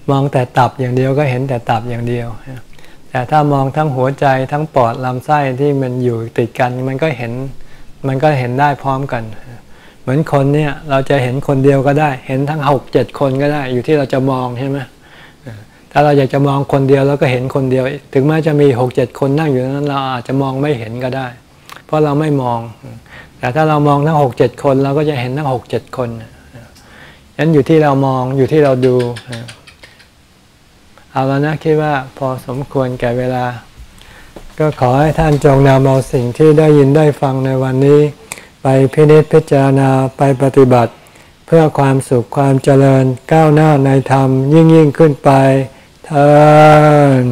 มองแต่ตับอย่างเดียวก็เห็นแต่ตับอย่างเดียวแต่ถ้ามองทั้งหัวใจทั้งปอดลำไส้ที่มันอยู่ติดกันมันก็เห็นได้พร้อมกันเหมือนคนเนี่ยเราจะเห็นคนเดียวก็ได้เห็นทั้ง 6-7 คนก็ได้อยู่ที่เราจะมองใช่ไหมถ้าเราอยากจะมองคนเดียวเราก็เห็นคนเดียวถึงแม้จะมี 6-7 คนนั่งอยู่นั้นเราอาจจะมองไม่เห็นก็ได้เพราะเราไม่มองแต่ถ้าเรามองทั้ง 6-7 คนเราก็จะเห็นทั้ง 6-7 คนนั้นอยู่ที่เรามองอยู่ที่เราดูเอาแล้วนะคิดว่าพอสมควรแก่เวลาก็ขอให้ท่านจงนำเอาสิ่งที่ได้ยินได้ฟังในวันนี้ไปพินิจพิจารณาไปปฏิบัติเพื่อความสุขความเจริญก้าวหน้าในธรรมยิ่งขึ้นไปเถิด